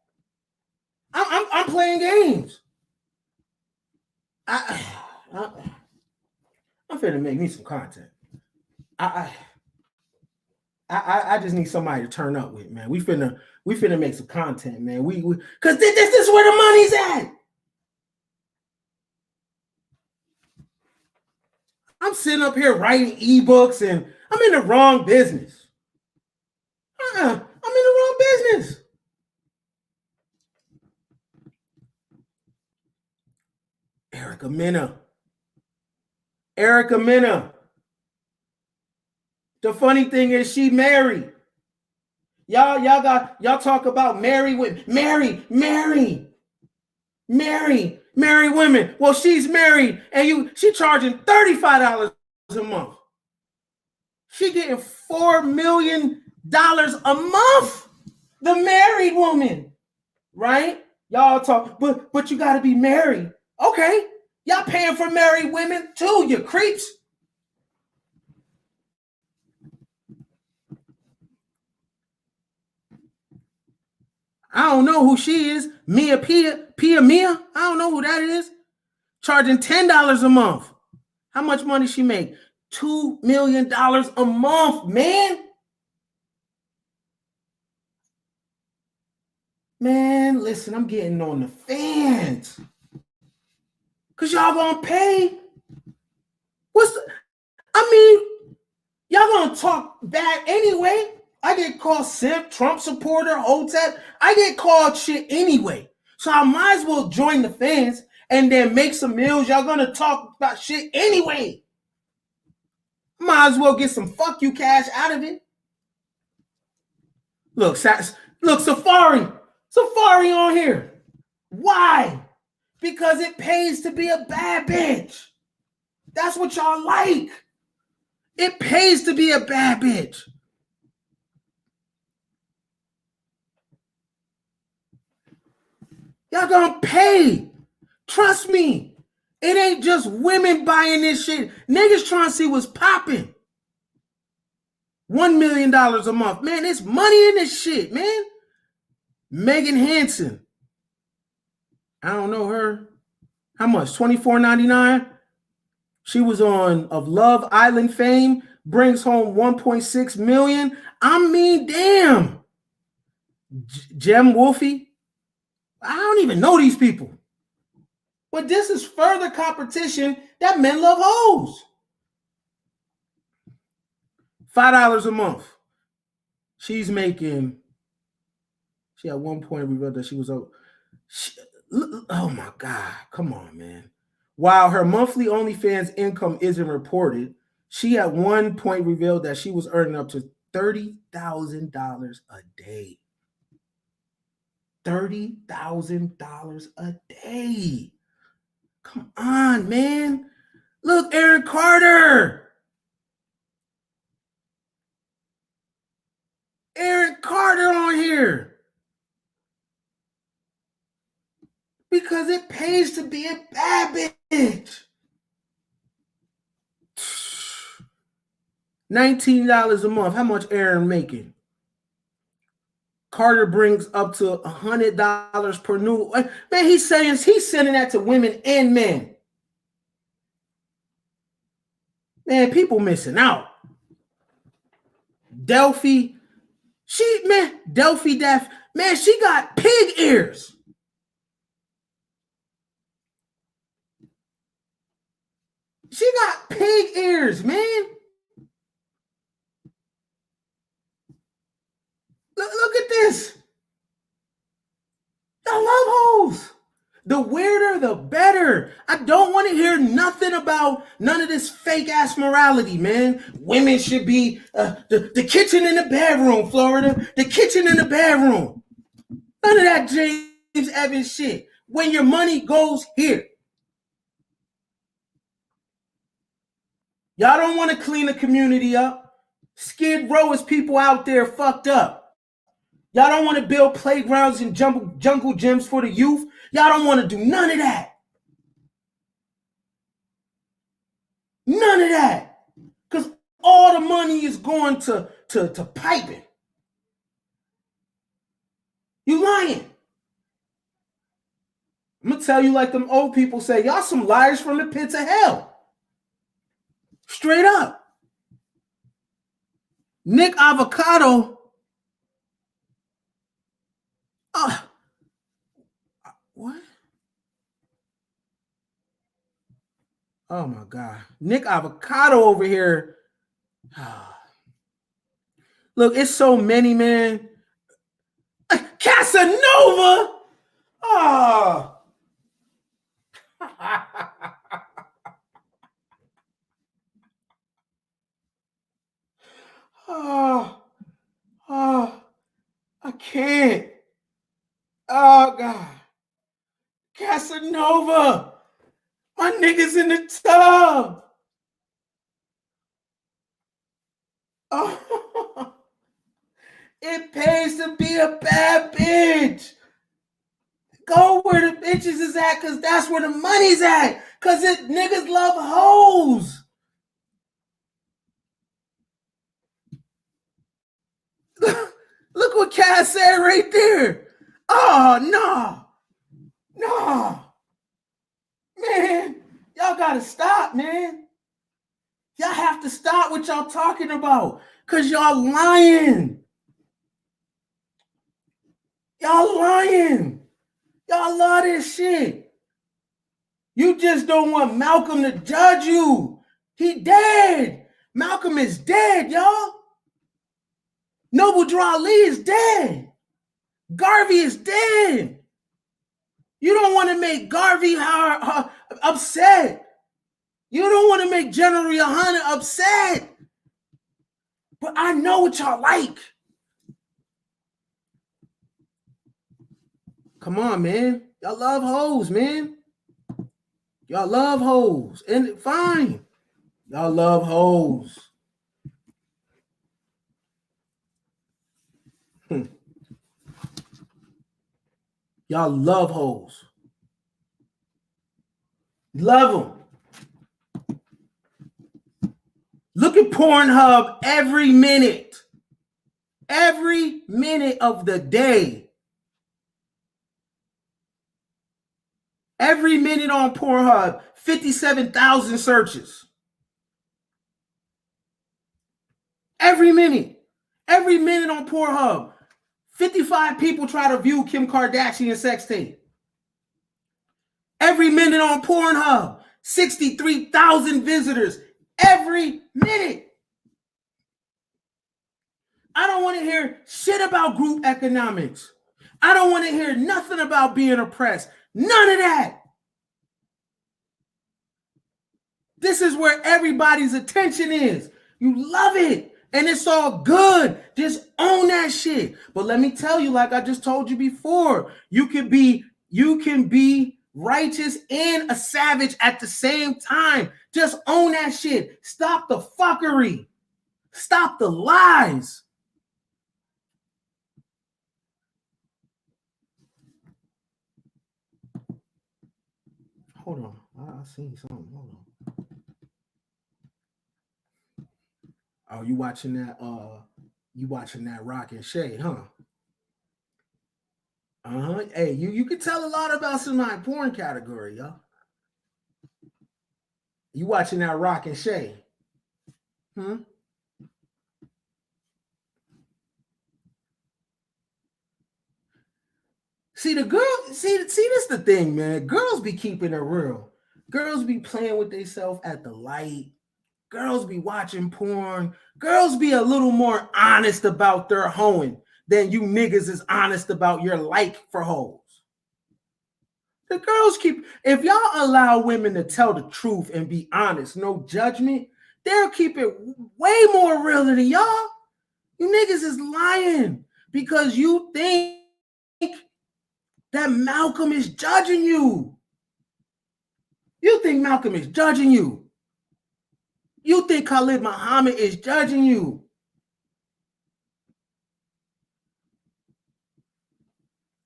I'm playing games. I'm finna make me some content. I just need somebody to turn up with, man. We finna make some content, man. We because this is where the money's at. I'm sitting up here writing ebooks and I'm in the wrong business. I'm in the wrong business. Erica Mena. The funny thing is she married. Y'all talk about married women. Married women. Well, she's married and she charging $35 a month. She getting $4 million a month. The married woman, right? Y'all talk, but you got to be married. Okay, y'all paying for married women too, you creeps. I don't know who she is. Mia. I don't know who that is. Charging $10 a month. How much money she make? $2 million a month, man. Man, listen, I'm getting on the fans. Because y'all gonna pay. Y'all talk bad anyway. I get called simp, Trump supporter, Hotep. I get called shit anyway. So I might as well join the fans and then make some meals. Y'all gonna talk about shit anyway. Might as well get some fuck you cash out of it. Look, Safari on here. Why? Because it pays to be a bad bitch. That's what y'all like. It pays to be a bad bitch. Y'all gonna pay. Trust me. It ain't just women buying this shit. Niggas trying to see what's popping. $1 million a month. Man, there's money in this shit, man. Megan Hansen. I don't know her. How much? $24.99? She was on Of Love Island fame. Brings home $1.6 million. I mean, damn. Jem Wolfie. I don't even know these people. But this is further competition that men love hoes. $5 a month. She's making. She at one point revealed that she was oh my God, come on, man. While her monthly OnlyFans income isn't reported, she at one point revealed that she was earning up to $30,000 a day. $30,000 a day. Come on, man. Look, Aaron Carter. Aaron Carter on here. Because it pays to be a bad bitch. $19 a month. How much Aaron making? Carter brings up to $100 per new. Man, he's sending that to women and men. Man, people missing out. Delphi Def, man, she got pig ears. She got pig ears, man. Look at this. I love hoes. The weirder, the better. I don't want to hear nothing about none of this fake ass morality, man. Women should be the kitchen in the bedroom, Florida. The kitchen in the bedroom. None of that James Evans shit. When your money goes here. Y'all don't want to clean the community up. Skid Row is people out there fucked up. Y'all don't want to build playgrounds and jungle gyms for the youth. Y'all don't want to do none of that. None of that. Because all the money is going to piping. You lying. I'm going to tell you like them old people say, y'all some liars from the pits of hell. Straight up. Nick Avocado. What? Oh my God. Nick Avocado over here. Look, it's so many, man. Casanova. Oh. I can't. Oh God. Casanova. My nigga's in the tub. Oh. It pays to be a bad bitch. Go where the bitches is at, because that's where the money's at. Because niggas love hoes. Look what Cass said right there. Oh, no. No. Man, y'all got to stop, man. Y'all have to stop what y'all talking about. Because y'all lying. Y'all lying. Y'all love this shit. You just don't want Malcolm to judge you. He dead. Malcolm is dead, y'all. Noble Drew Ali is dead. Garvey is dead. You don't want to make Garvey upset. You don't want to make General Yohana upset. But I know what y'all like. Come on, man. Y'all love hoes, man. Y'all love hoes. And fine. Y'all love hoes. Y'all love hoes. Love them. Look at Pornhub every minute. Every minute of the day. Every minute on Pornhub, 57,000 searches. Every minute. Every minute on Pornhub, 55 people try to view Kim Kardashian sex tape. Every minute on Pornhub, 63,000 visitors. Every minute. I don't want to hear shit about group economics. I don't want to hear nothing about being oppressed. None of that. This is where everybody's attention is. You love it. And it's all good. Just own that shit. But let me tell you, like I just told you before, you can be righteous and a savage at the same time. Just own that shit. Stop the fuckery. Stop the lies. Hold on. I seen something. Hold on. Oh, you watching that Rock and Shade, huh? Uh-huh. Hey, you can tell a lot about somebody's porn category, y'all. You watching that Rock and Shade? See, this is the thing, man. Girls be keeping it real. Girls be playing with themselves at the light. Girls be watching porn. Girls be a little more honest about their hoeing than you niggas is honest about your like for hoes. The girls if y'all allow women to tell the truth and be honest, no judgment, they'll keep it way more real than y'all. You niggas is lying because you think that Malcolm is judging you. You think Malcolm is judging you. You think Khalid Muhammad is judging you.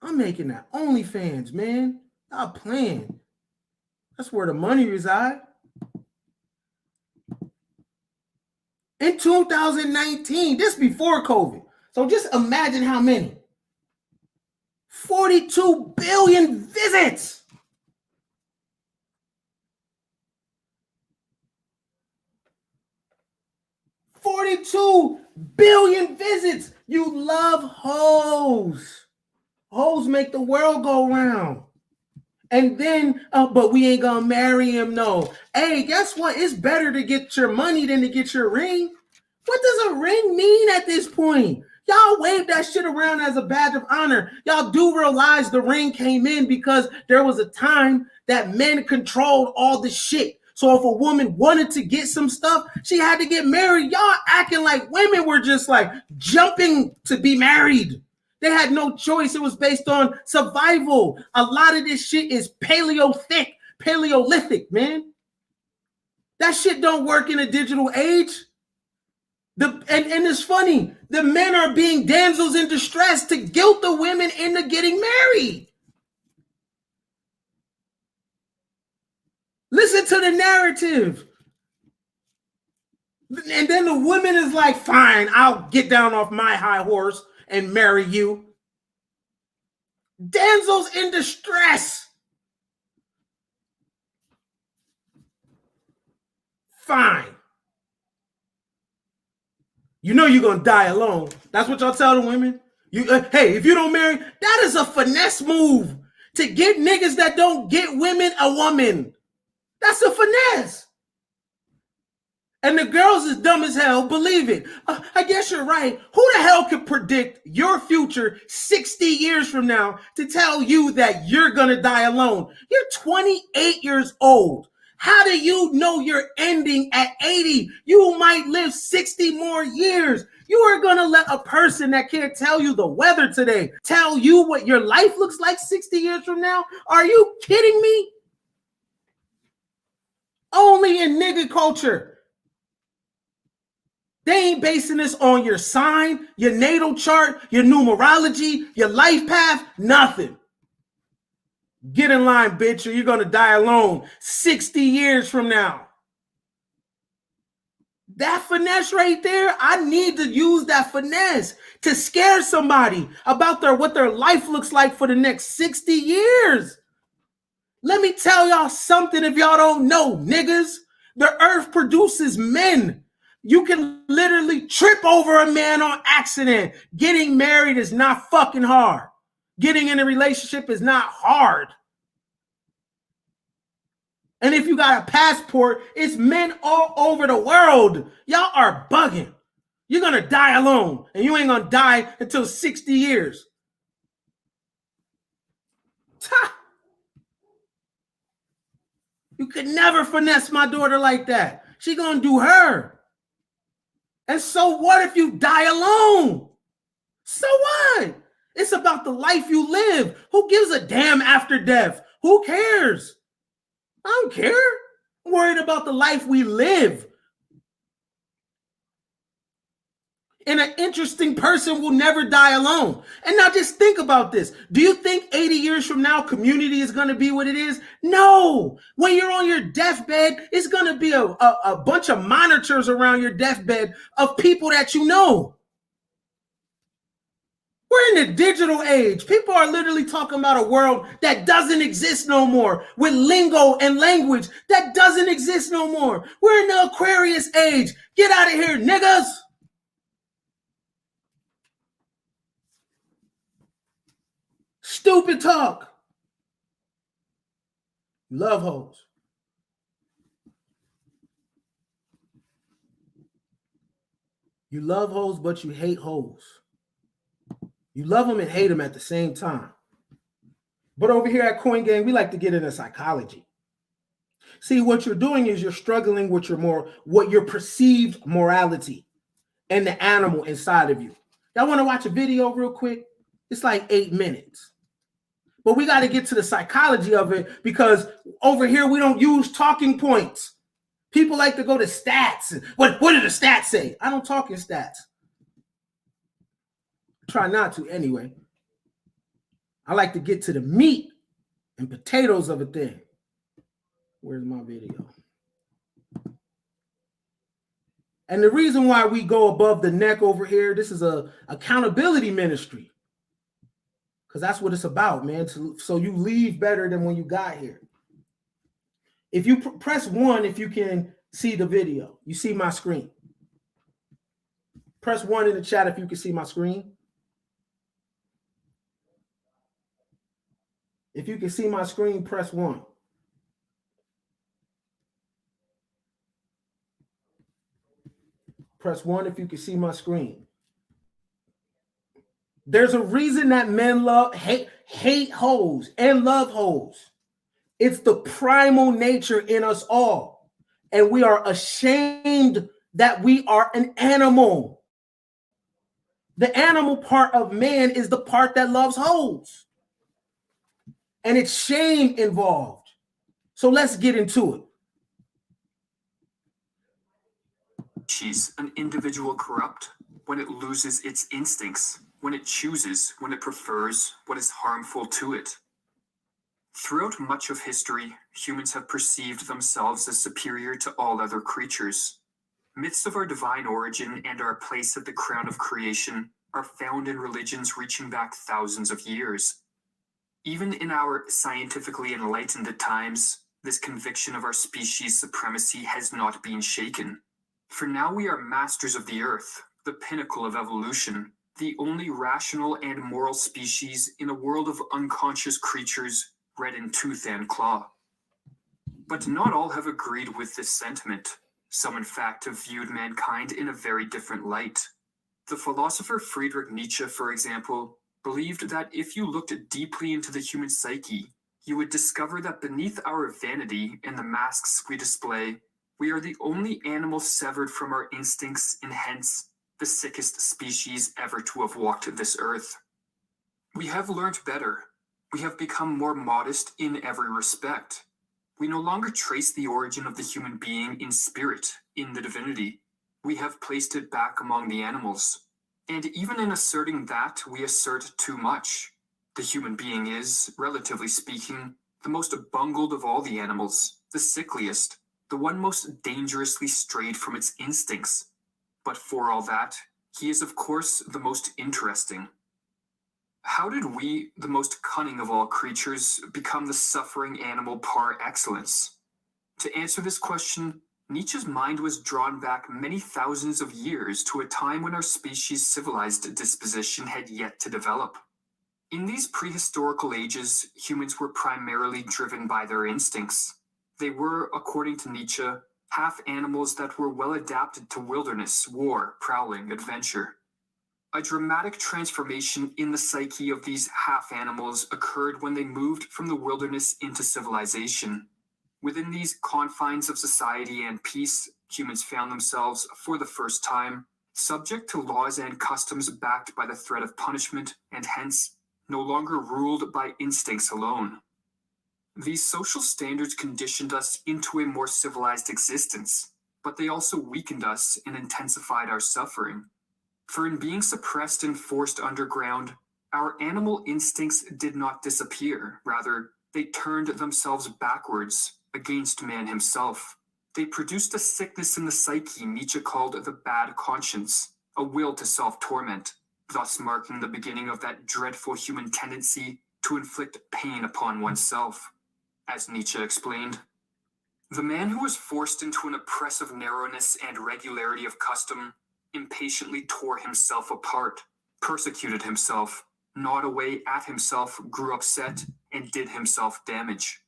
I'm making that OnlyFans, man. Stop playing. That's where the money reside. In 2019, this before COVID. So just imagine how many. 42 billion visits. 42 billion visits. You love hoes. Hoes make the world go round. And then, but we ain't gonna marry him, no. Hey, guess what? It's better to get your money than to get your ring. What does a ring mean at this point? Y'all wave that shit around as a badge of honor. Y'all do realize the ring came in because there was a time that men controlled all the shit. So if a woman wanted to get some stuff, she had to get married. Y'all acting like women were just like jumping to be married. They had no choice. It was based on survival. A lot of this shit is Paleolithic, man. That shit don't work in a digital age. And it's funny. The men are being damsels in distress to guilt the women into getting married. Listen to the narrative. And then the woman is like, fine, I'll get down off my high horse and marry you. Damsels in distress. Fine. You know you're going to die alone. That's what y'all tell the women. Hey, if you don't marry, that is a finesse move to get niggas that don't get women a woman. That's a finesse. And the girls is dumb as hell, believe it. I guess you're right. Who the hell can predict your future 60 years from now to tell you that you're gonna die alone? You're 28 years old. How do you know you're ending at 80? You might live 60 more years. You are gonna let a person that can't tell you the weather today tell you what your life looks like 60 years from now? Are you kidding me? Only in nigga culture. They ain't basing this on your sign, your natal chart, your numerology, your life path, nothing. Get in line, bitch, or you're going to die alone 60 years from now. That finesse right there, I need to use that finesse to scare somebody about what their life looks like for the next 60 years. Let me tell y'all something if y'all don't know, niggas. The earth produces men. You can literally trip over a man on accident. Getting married is not fucking hard. Getting in a relationship is not hard. And if you got a passport, it's men all over the world. Y'all are bugging. You're going to die alone, and you ain't going to die until 60 years. You could never finesse my daughter like that. She going to do her. And so what if you die alone? So what? It's about the life you live. Who gives a damn after death? Who cares? I don't care. I'm worried about the life we live. And an interesting person will never die alone. And now just think about this. Do you think 80 years from now, community is going to be what it is? No. When you're on your deathbed, it's going to be a bunch of monitors around your deathbed of people that you know. We're in the digital age. People are literally talking about a world that doesn't exist no more, with lingo and language that doesn't exist no more. We're in the Aquarius age. Get out of here, niggas. Stupid talk. Love hoes. You love hoes, but you hate hoes. You love them and hate them at the same time. But over here at Coin Gang, we like to get into psychology. See, what you're doing is you're struggling with what your perceived morality and the animal inside of you. Y'all want to watch a video real quick? It's like 8 minutes. But we got to get to the psychology of it, because over here we don't use talking points. People like to go to stats. What do the stats say? I don't talk in stats. Try not to anyway. I like to get to the meat and potatoes of a thing. Where's my video? And the reason why we go above the neck over here, this is a accountability ministry. Because that's what it's about, man. So you leave better than when you got here. If you press 1, if you can see the video, you see my screen. Press 1 in the chat if you can see my screen. If you can see my screen, press 1. Press 1 if you can see my screen. There's a reason that men hate hoes and love hoes. It's the primal nature in us all. And we are ashamed that we are an animal. The animal part of man is the part that loves hoes. And it's shame involved. So let's get into it. She's an individual corrupt when it loses its instincts, when it chooses, when it prefers what is harmful to it. Throughout much of history, humans have perceived themselves as superior to all other creatures. Myths of our divine origin and our place at the crown of creation are found in religions reaching back thousands of years. Even in our scientifically enlightened times, this conviction of our species' supremacy has not been shaken. For now we are masters of the earth, the pinnacle of evolution, the only rational and moral species in a world of unconscious creatures red in tooth and claw. But not all have agreed with this sentiment. Some, in fact, have viewed mankind in a very different light. The philosopher Friedrich Nietzsche, for example, believed that if you looked deeply into the human psyche, you would discover that beneath our vanity and the masks we display, we are the only animal severed from our instincts and hence the sickest species ever to have walked this earth. We have learned better. We have become more modest in every respect. We no longer trace the origin of the human being in spirit, in the divinity. We have placed it back among the animals. And even in asserting that, we assert too much. The human being is, relatively speaking, the most bungled of all the animals, the sickliest, the one most dangerously strayed from its instincts. But for all that, he is of course the most interesting. How did we, the most cunning of all creatures, become the suffering animal par excellence? To answer this question, Nietzsche's mind was drawn back many thousands of years to a time when our species' civilized disposition had yet to develop. In these prehistorical ages, humans were primarily driven by their instincts. They were, according to Nietzsche, half animals that were well adapted to wilderness, war, prowling, adventure. A dramatic transformation in the psyche of these half animals occurred when they moved from the wilderness into civilization. Within these confines of society and peace, humans found themselves, for the first time, subject to laws and customs backed by the threat of punishment, and hence, no longer ruled by instincts alone. These social standards conditioned us into a more civilized existence, but they also weakened us and intensified our suffering. For in being suppressed and forced underground, our animal instincts did not disappear. Rather, they turned themselves backwards against man himself. They produced a sickness in the psyche Nietzsche called the bad conscience, a will to self-torment, thus marking the beginning of that dreadful human tendency to inflict pain upon oneself. As Nietzsche explained, the man who was forced into an oppressive narrowness and regularity of custom impatiently tore himself apart, persecuted himself, gnawed away at himself, grew upset, and did himself damage.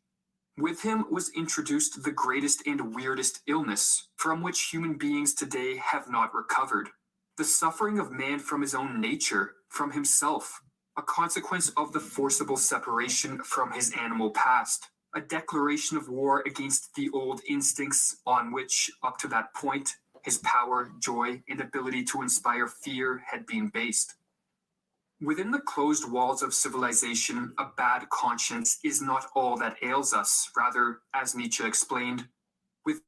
With him was introduced the greatest and weirdest illness, from which human beings today have not recovered. The suffering of man from his own nature, from himself, a consequence of the forcible separation from his animal past, a declaration of war against the old instincts on which, up to that point, his power, joy, and ability to inspire fear had been based. Within the closed walls of civilization, a bad conscience is not all that ails us. Rather, as Nietzsche explained, with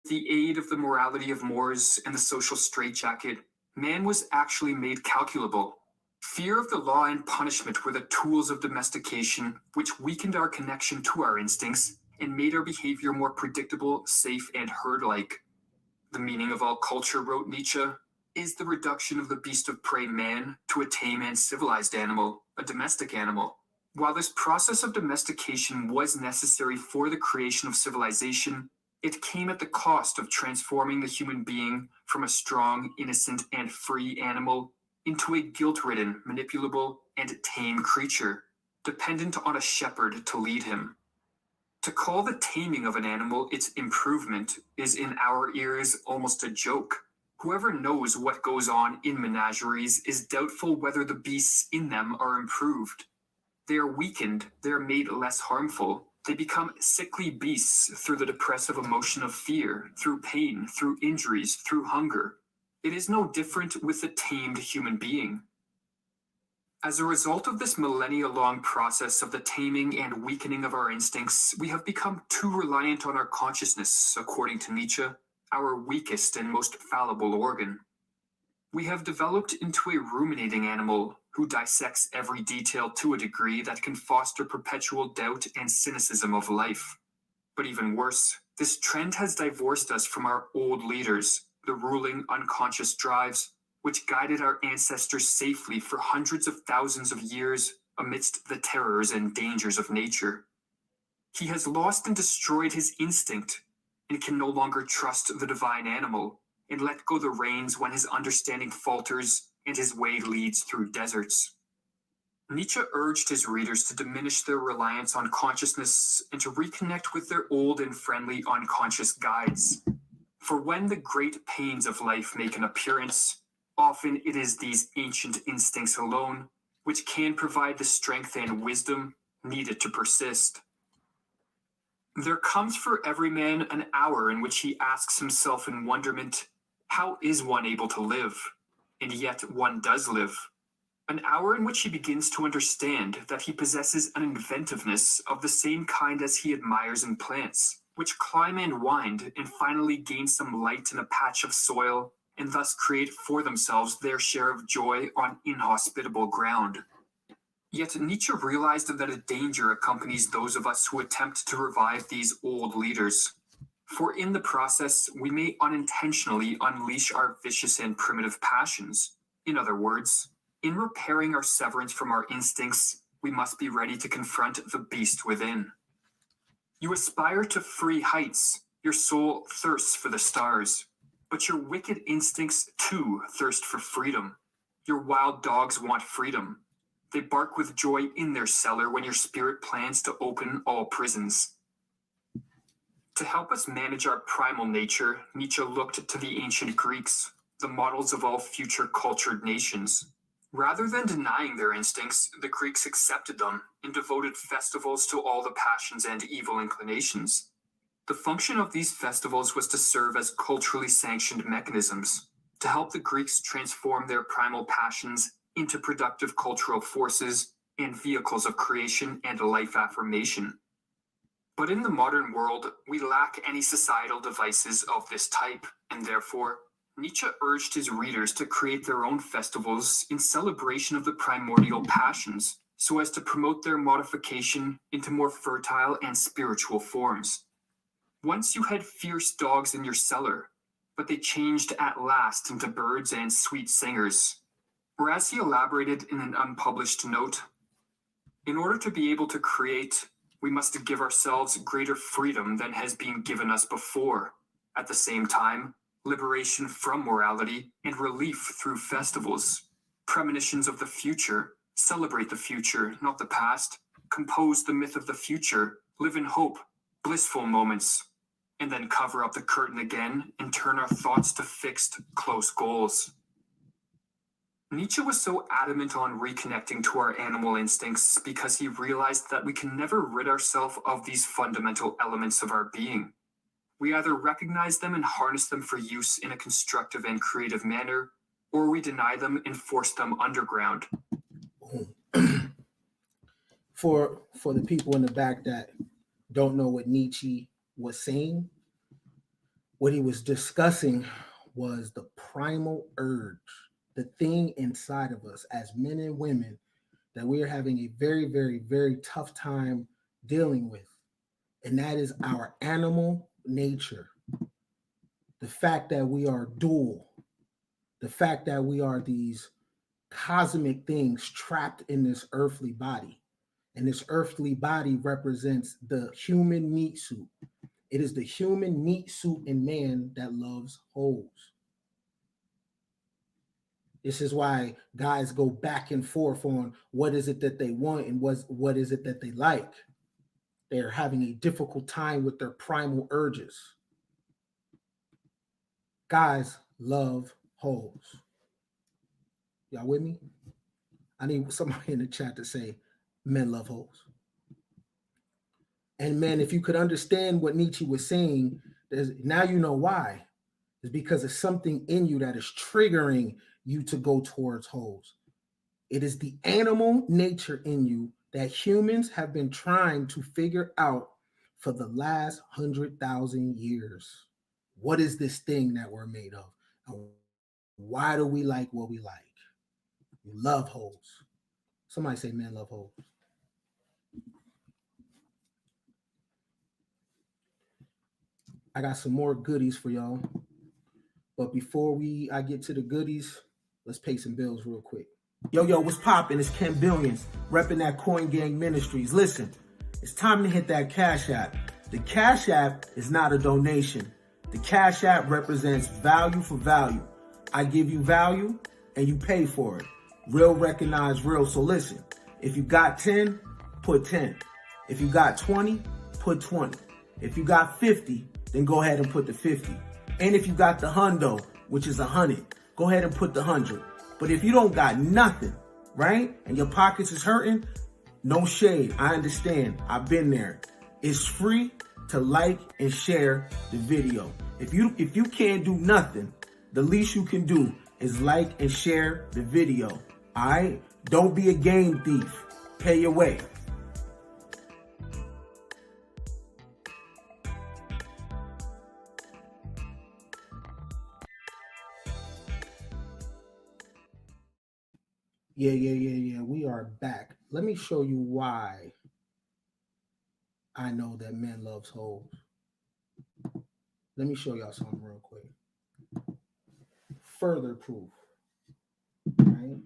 the aid of the morality of mores and the social straitjacket, man was actually made calculable. Fear of the law and punishment were the tools of domestication, which weakened our connection to our instincts and made our behavior more predictable, safe, and herd-like. The meaning of all culture, wrote Nietzsche, is the reduction of the beast of prey man to a tame and civilized animal, a domestic animal. While this process of domestication was necessary for the creation of civilization, it came at the cost of transforming the human being from a strong, innocent, and free animal into a guilt-ridden, manipulable, and tame creature, dependent on a shepherd to lead him. To call the taming of an animal its improvement is in our ears almost a joke. Whoever knows what goes on in menageries is doubtful whether the beasts in them are improved. They are weakened, they are made less harmful. They become sickly beasts through the depressive emotion of fear, through pain, through injuries, through hunger. It is no different with the tamed human being. As a result of this millennia-long process of the taming and weakening of our instincts, we have become too reliant on our consciousness, according to Nietzsche, our weakest and most fallible organ. We have developed into a ruminating animal who dissects every detail to a degree that can foster perpetual doubt and cynicism of life. But even worse, this trend has divorced us from our old leaders, the ruling unconscious drives, which guided our ancestors safely for hundreds of thousands of years amidst the terrors and dangers of nature. He has lost and destroyed his instinct and can no longer trust the divine animal and let go the reins when his understanding falters and his way leads through deserts. Nietzsche urged his readers to diminish their reliance on consciousness and to reconnect with their old and friendly unconscious guides. For when the great pains of life make an appearance, often it is these ancient instincts alone which can provide the strength and wisdom needed to persist. There comes for every man an hour in which he asks himself in wonderment, how is one able to live? And yet one does live. An hour in which he begins to understand that he possesses an inventiveness of the same kind as he admires in plants, which climb and wind and finally gain some light in a patch of soil, and thus create for themselves their share of joy on inhospitable ground. Yet Nietzsche realized that a danger accompanies those of us who attempt to revive these old leaders. For in the process, we may unintentionally unleash our vicious and primitive passions. In other words, in repairing our severance from our instincts, we must be ready to confront the beast within. You aspire to free heights, your soul thirsts for the stars, but your wicked instincts too thirst for freedom. Your wild dogs want freedom. They bark with joy in their cellar when your spirit plans to open all prisons. To help us manage our primal nature, Nietzsche looked to the ancient Greeks, the models of all future cultured nations. Rather than denying their instincts, the Greeks accepted them and devoted festivals to all the passions and evil inclinations. The function of these festivals was to serve as culturally sanctioned mechanisms, to help the Greeks transform their primal passions into productive cultural forces and vehicles of creation and life affirmation. But in the modern world, we lack any societal devices of this type, and therefore, Nietzsche urged his readers to create their own festivals in celebration of the primordial passions, so as to promote their modification into more fertile and spiritual forms. Once you had fierce dogs in your cellar, but they changed at last into birds and sweet singers. Or as he elaborated in an unpublished note, in order to be able to create, we must give ourselves greater freedom than has been given us before. At the same time, liberation from morality and relief through festivals, premonitions of the future, celebrate the future, not the past, compose the myth of the future, live in hope, blissful moments, and then cover up the curtain again and turn our thoughts to fixed, close goals. Nietzsche was so adamant on reconnecting to our animal instincts because he realized that we can never rid ourselves of these fundamental elements of our being. We either recognize them and harness them for use in a constructive and creative manner, or we deny them and force them underground. For the people in the back that don't know what Nietzsche was saying, what he was discussing was the primal urge, the thing inside of us as men and women that we are having a very, very, very tough time dealing with. And that is our animal nature. The fact that we are dual, the fact that we are these cosmic things trapped in this earthly body. And this earthly body represents the human meat suit. It is the human meat suit in man that loves hoes. This is why guys go back and forth on what is it that they want and what is it that they like. They're having a difficult time with their primal urges. Guys love hoes. Y'all with me? I need somebody in the chat to say, men love hoes. And man, if you could understand what Nietzsche was saying, now you know why. It's because of something in you that is triggering you to go towards hoes. It is the animal nature in you that humans have been trying to figure out for the last 100,000 years. What is this thing that we're made of? And why do we like what we like? We love hoes. Somebody say men love hoes. I got some more goodies for y'all. But before I get to the goodies, let's pay some bills real quick. Yo, what's poppin'? It's Ken Billions, repping that Coin Gang Ministries. Listen, it's time to hit that Cash App. The Cash App is not a donation. The Cash App represents value for value. I give you value and you pay for it. Real recognize real. So listen, if you got 10, put 10. If you got 20, put 20. If you got 50, then go ahead and put the 50. And if you got the hundo, which is 100, go ahead and put the 100. But if you don't got nothing, right, and your pockets is hurting, no shade. I understand. I've been there. It's free to like and share the video. If you can't do nothing, the least you can do is like and share the video. All right? Don't be a game thief. Pay your way. Yeah. We are back. Let me show you why I know that men loves hoes. Let me show y'all something real quick. Further proof, right?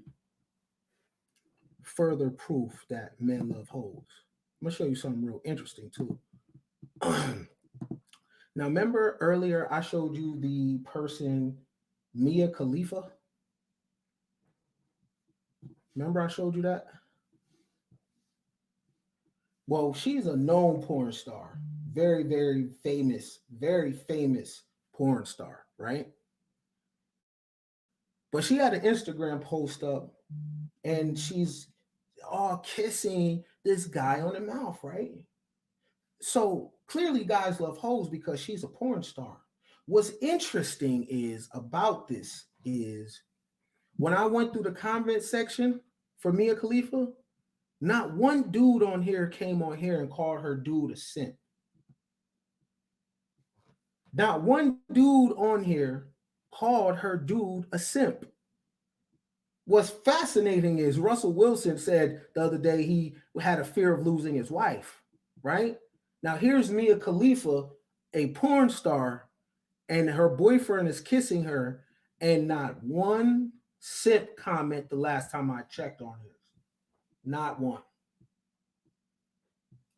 Further proof that men love hoes. I'm gonna show you something real interesting too. Now, remember earlier I showed you the person Mia Khalifa? Remember I showed you that? Well, she's a known porn star. Very famous porn star, right? But she had an Instagram post up and she's all kissing this guy on the mouth, right? So clearly guys love hoes because she's a porn star. What's interesting is about this is when I went through the comment section for Mia Khalifa, not one dude on here came on here and called her dude a simp. Not one dude on here called her dude a simp. What's fascinating is Russell Wilson said the other day he had a fear of losing his wife, right? Now here's Mia Khalifa, a porn star, and her boyfriend is kissing her, and not one simp comment the last time I checked on his. Not one.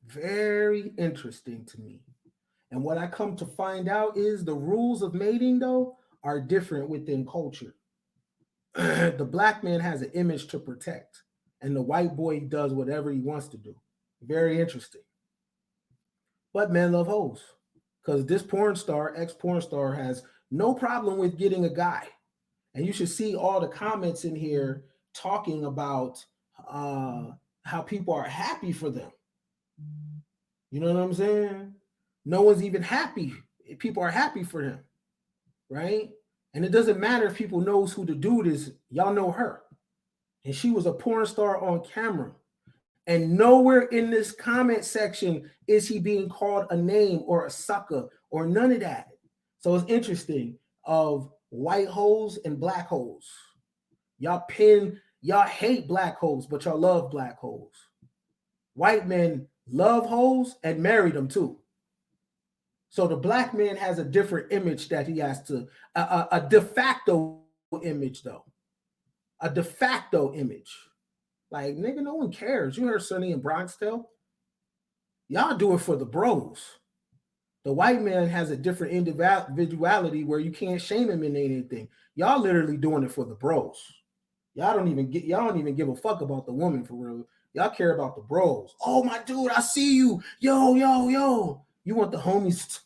Very interesting to me. And what I come to find out is the rules of mating, though, are different within culture. The black man has an image to protect, and the white boy does whatever he wants to do. Very interesting. But men love hoes because this porn star, ex-porn star, has no problem with getting a guy. And you should see all the comments in here talking about how people are happy for them. You know what I'm saying? No one's even happy. People are happy for him, right? And it doesn't matter if people knows who the dude is. Y'all know her. And she was a porn star on camera. And nowhere in this comment section is he being called a name or a sucker or none of that. So it's interesting of white hoes and black hoes. Y'all hate black hoes, but y'all love black hoes. White men love hoes and marry them too. So the black man has a different image that he has to, a de facto image though. A de facto image. Like, nigga, no one cares. You heard Sonny and Bronx tell? Y'all do it for the bros. The white man has a different individuality where you can't shame him in anything. Y'all literally doing it for the bros. Y'all don't even give a fuck about the woman for real. Y'all care about the bros. Oh, my dude, I see you. Yo. You want the homies.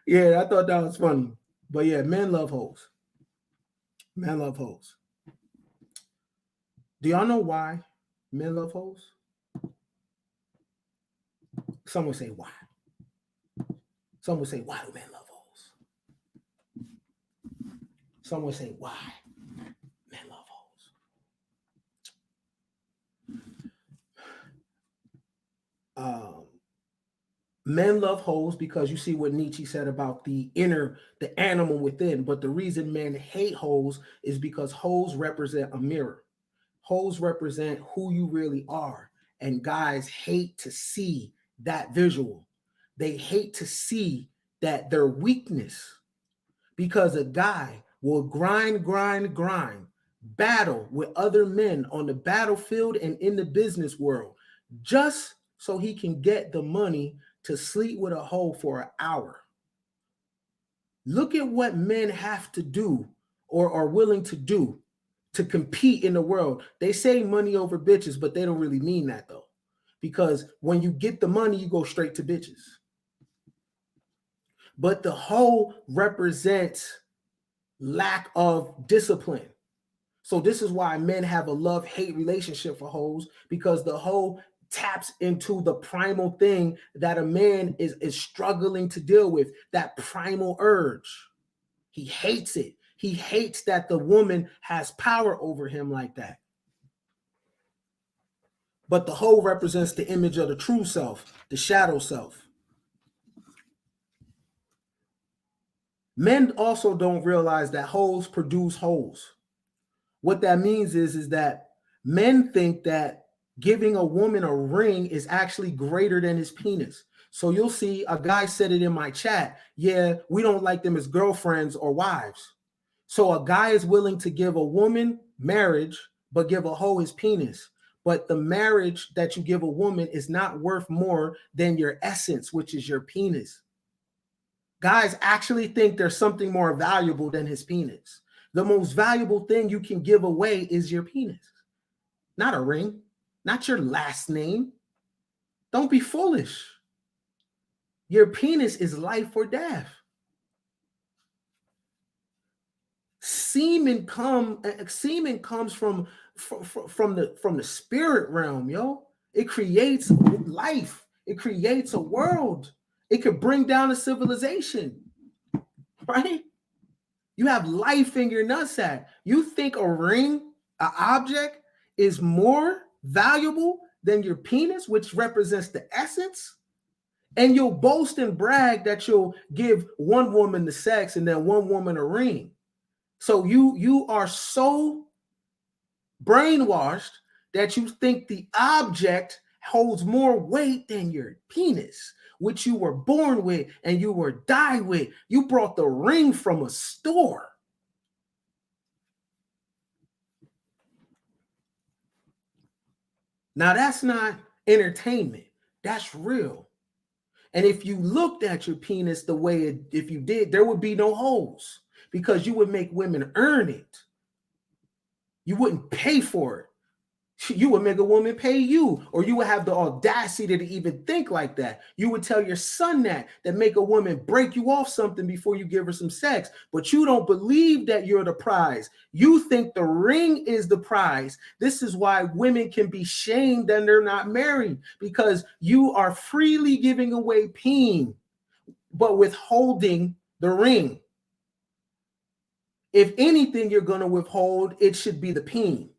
Yeah, I thought that was funny. But yeah, men love hoes. Men love hoes. Do y'all know why men love hoes? Some would say why. Some would say, why do men love hoes? Some would say, why men love hoes? Men love hoes because you see what Nietzsche said about the animal within. But the reason men hate hoes is because hoes represent a mirror. Hoes represent who you really are. And guys hate to see that visual. They hate to see that their weakness, because a guy will grind, battle with other men on the battlefield and in the business world just so he can get the money to sleep with a hoe for an hour. Look at what men have to do or are willing to do to compete in the world. They say money over bitches, but they don't really mean that though. Because when you get the money, you go straight to bitches. But the hoe represents lack of discipline. So this is why men have a love-hate relationship for hoes, because the hoe taps into the primal thing that a man is struggling to deal with, that primal urge. He hates it. He hates that the woman has power over him like that. But the hoe represents the image of the true self, the shadow self. Men also don't realize that hoes produce hoes. What that means is that men think that giving a woman a ring is actually greater than his penis. So you'll see a guy said it in my chat. Yeah, we don't like them as girlfriends or wives. So a guy is willing to give a woman marriage, but give a hoe his penis. But the marriage that you give a woman is not worth more than your essence, which is your penis. Guys actually think there's something more valuable than his penis. The most valuable thing you can give away is your penis, not a ring, not your last name. Don't be foolish. Your penis is life or death. Semen comes from the spirit realm, yo. It creates life. It creates a world. It could bring down a civilization, right? You have life in your nutsack. You think a ring, an object, is more valuable than your penis, which represents the essence? And you'll boast and brag that you'll give one woman the sex and then one woman a ring. So you are so brainwashed that you think the object holds more weight than your penis, which you were born with and you were die with. You brought the ring from a store. Now that's not entertainment. That's real. And if you looked at your penis the way if you did, there would be no holes, because you would make women earn it. You wouldn't pay for it. You would make a woman pay you, or you would have the audacity to even think like that. You would tell your son that make a woman break you off something before you give her some sex, but you don't believe that you're the prize. You think the ring is the prize. This is why women can be shamed that they're not married, because you are freely giving away peen, but withholding the ring. If anything you're going to withhold, it should be the peen.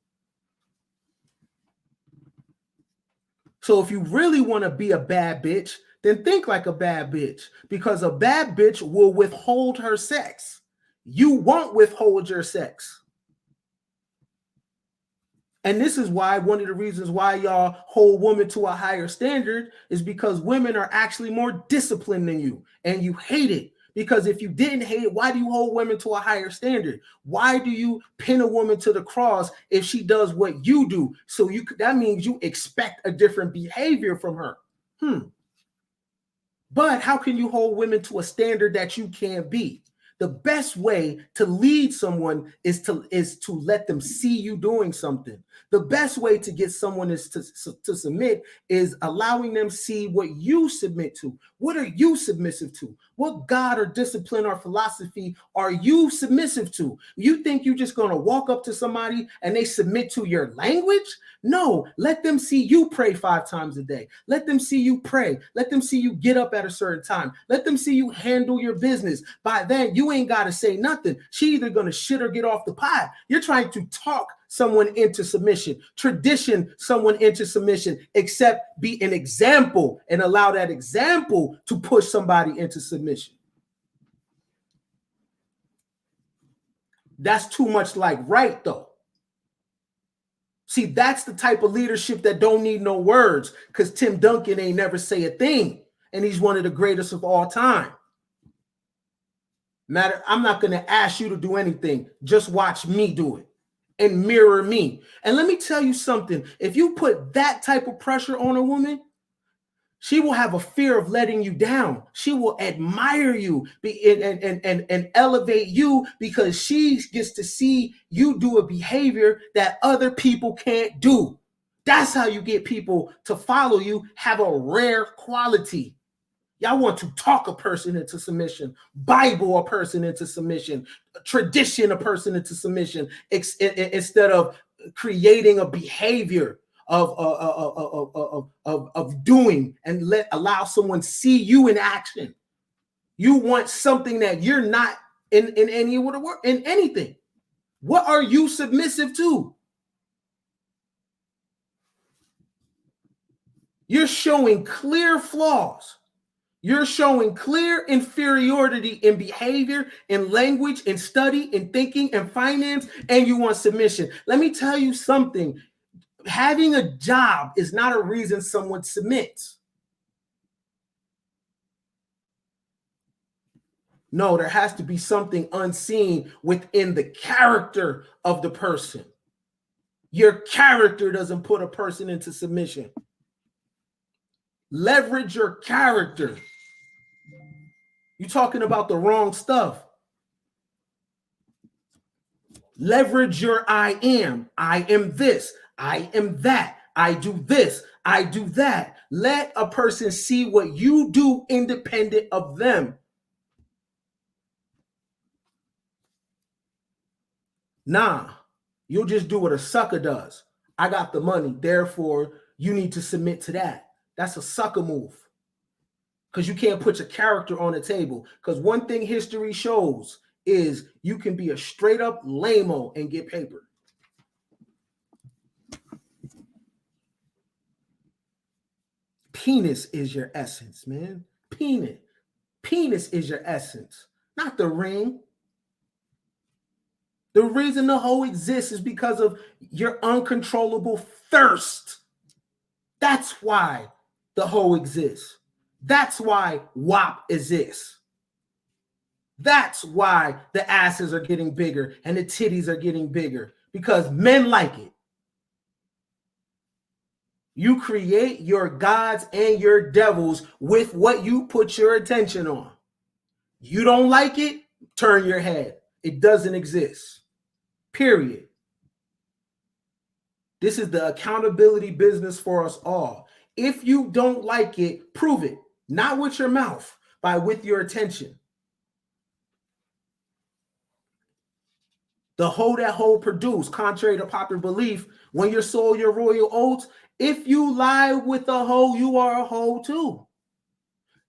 So if you really want to be a bad bitch, then think like a bad bitch, because a bad bitch will withhold her sex. You won't withhold your sex. And this is why one of the reasons why y'all hold women to a higher standard is because women are actually more disciplined than you, and you hate it. Because if you didn't hate it, why do you hold women to a higher standard? Why do you pin a woman to the cross if she does what you do? So that means you expect a different behavior from her. But how can you hold women to a standard that you can't be? The best way to lead someone is to let them see you doing something. The best way to get someone to submit is allowing them see what you submit to. What are you submissive to? What God or discipline or philosophy are you submissive to? You think you're just going to walk up to somebody and they submit to your language? No, let them see you pray 5 times a day. Let them see you pray. Let them see you get up at a certain time. Let them see you handle your business. By then, you ain't got to say nothing. She either going to shit or get off the pot. You're trying to talk someone into submission, tradition someone into submission, except be an example and allow that example to push somebody into submission. That's too much like right, though. See, that's the type of leadership that don't need no words, because Tim Duncan ain't never say a thing, and he's one of the greatest of all time. I'm not going to ask you to do anything. Just watch me do it and mirror me. And let me tell you something. If you put that type of pressure on a woman, she will have a fear of letting you down. She will admire you and elevate you, because she gets to see you do a behavior that other people can't do. That's how you get people to follow you, have a rare quality. Y'all want to talk a person into submission, Bible a person into submission, tradition a person into submission, instead of creating a behavior of doing and allow someone see you in action. You want something that you're not in any of the work, in anything. What are you submissive to? You're showing clear flaws. You're showing clear inferiority in behavior, in language, in study, in thinking, and finance, and you want submission. Let me tell you something. Having a job is not a reason someone submits. No, there has to be something unseen within the character of the person. Your character doesn't put a person into submission. Leverage your character. You're talking about the wrong stuff. Leverage your I am this, I am that, I do this, I do that. Let a person see what you do independent of them. Nah, you'll just do what a sucker does. I got the money, therefore you need to submit to that. That's a sucker move. Because you can't put your character on the table. Because one thing history shows is you can be a straight up lame-o and get paper. Penis is your essence, man. Penis is your essence, not the ring. The reason the hoe exists is because of your uncontrollable thirst. That's why the hoe exists. That's why WAP exists. That's why the asses are getting bigger and the titties are getting bigger, because men like it. You create your gods and your devils with what you put your attention on. You don't like it? Turn your head. It doesn't exist. Period. This is the accountability business for us all. If you don't like it, prove it. Not with your mouth, but with your attention. The hoe that hoe produce, contrary to popular belief, when you sold your royal oats, if you lie with a hoe, you are a hoe too.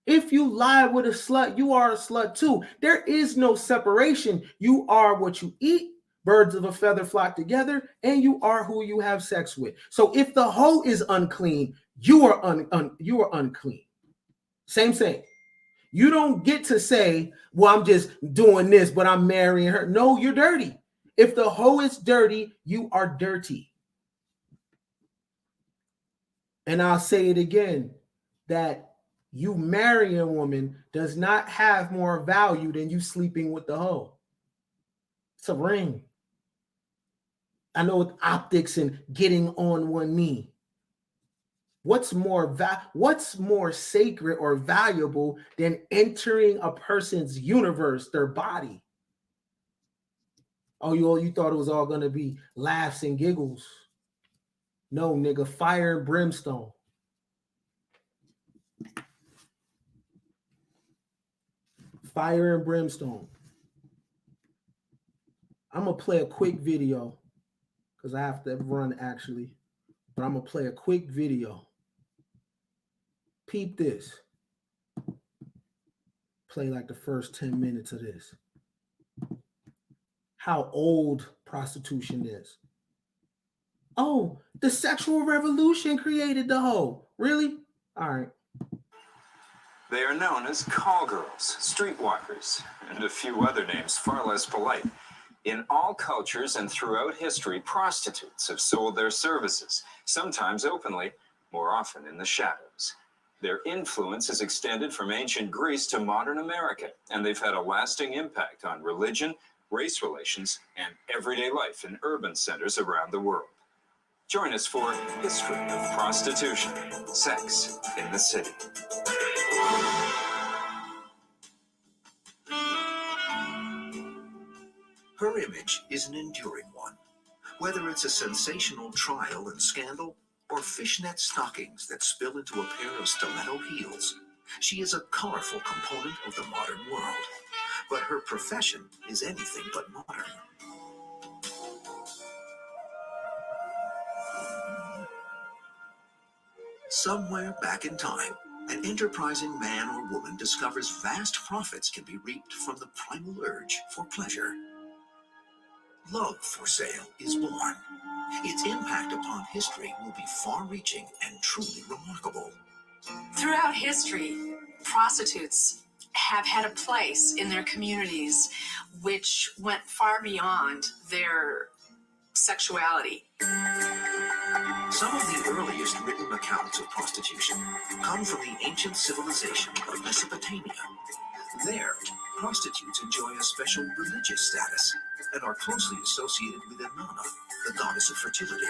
If you lie with a slut, you are a slut too. There is no separation. You are what you eat. Birds of a feather flock together, and you are who you have sex with. So if the hoe is unclean, you are unclean. Same thing. You don't get to say, well, I'm just doing this, but I'm marrying her. No, you're dirty. If the hoe is dirty, you are dirty. And I'll say it again, that you marrying a woman does not have more value than you sleeping with the hoe. It's a ring. I know with optics and getting on one knee. What's more sacred or valuable than entering a person's universe, their body? Oh, you thought it was all going to be laughs and giggles. No, nigga, fire and brimstone. Fire and brimstone. I'm going to play a quick video because I have to run actually. But I'm going to play a quick video. Peep this. Play like the first 10 minutes of this. How old prostitution is. Oh, the sexual revolution created the hoe. Really? All right. They are known as call girls, streetwalkers, and a few other names far less polite. In all cultures and throughout history, prostitutes have sold their services, sometimes openly, more often in the shadows. Their influence has extended from ancient Greece to modern America, and they've had a lasting impact on religion, race relations, and everyday life in urban centers around the world. Join us for History of Prostitution, Sex in the City. Her image is an enduring one. Whether it's a sensational trial and scandal, or fishnet stockings that spill into a pair of stiletto heels, She is a colorful component of the modern world, but her profession is anything but modern. Somewhere back in time, an enterprising man or woman discovers vast profits can be reaped from the primal urge for pleasure. Love for Sale is born. Its impact upon history will be far-reaching and truly remarkable. Throughout history, prostitutes have had a place in their communities which went far beyond their sexuality. Some of the earliest written accounts of prostitution come from the ancient civilization of Mesopotamia. There, prostitutes enjoy a special religious status and are closely associated with Inanna, the goddess of fertility.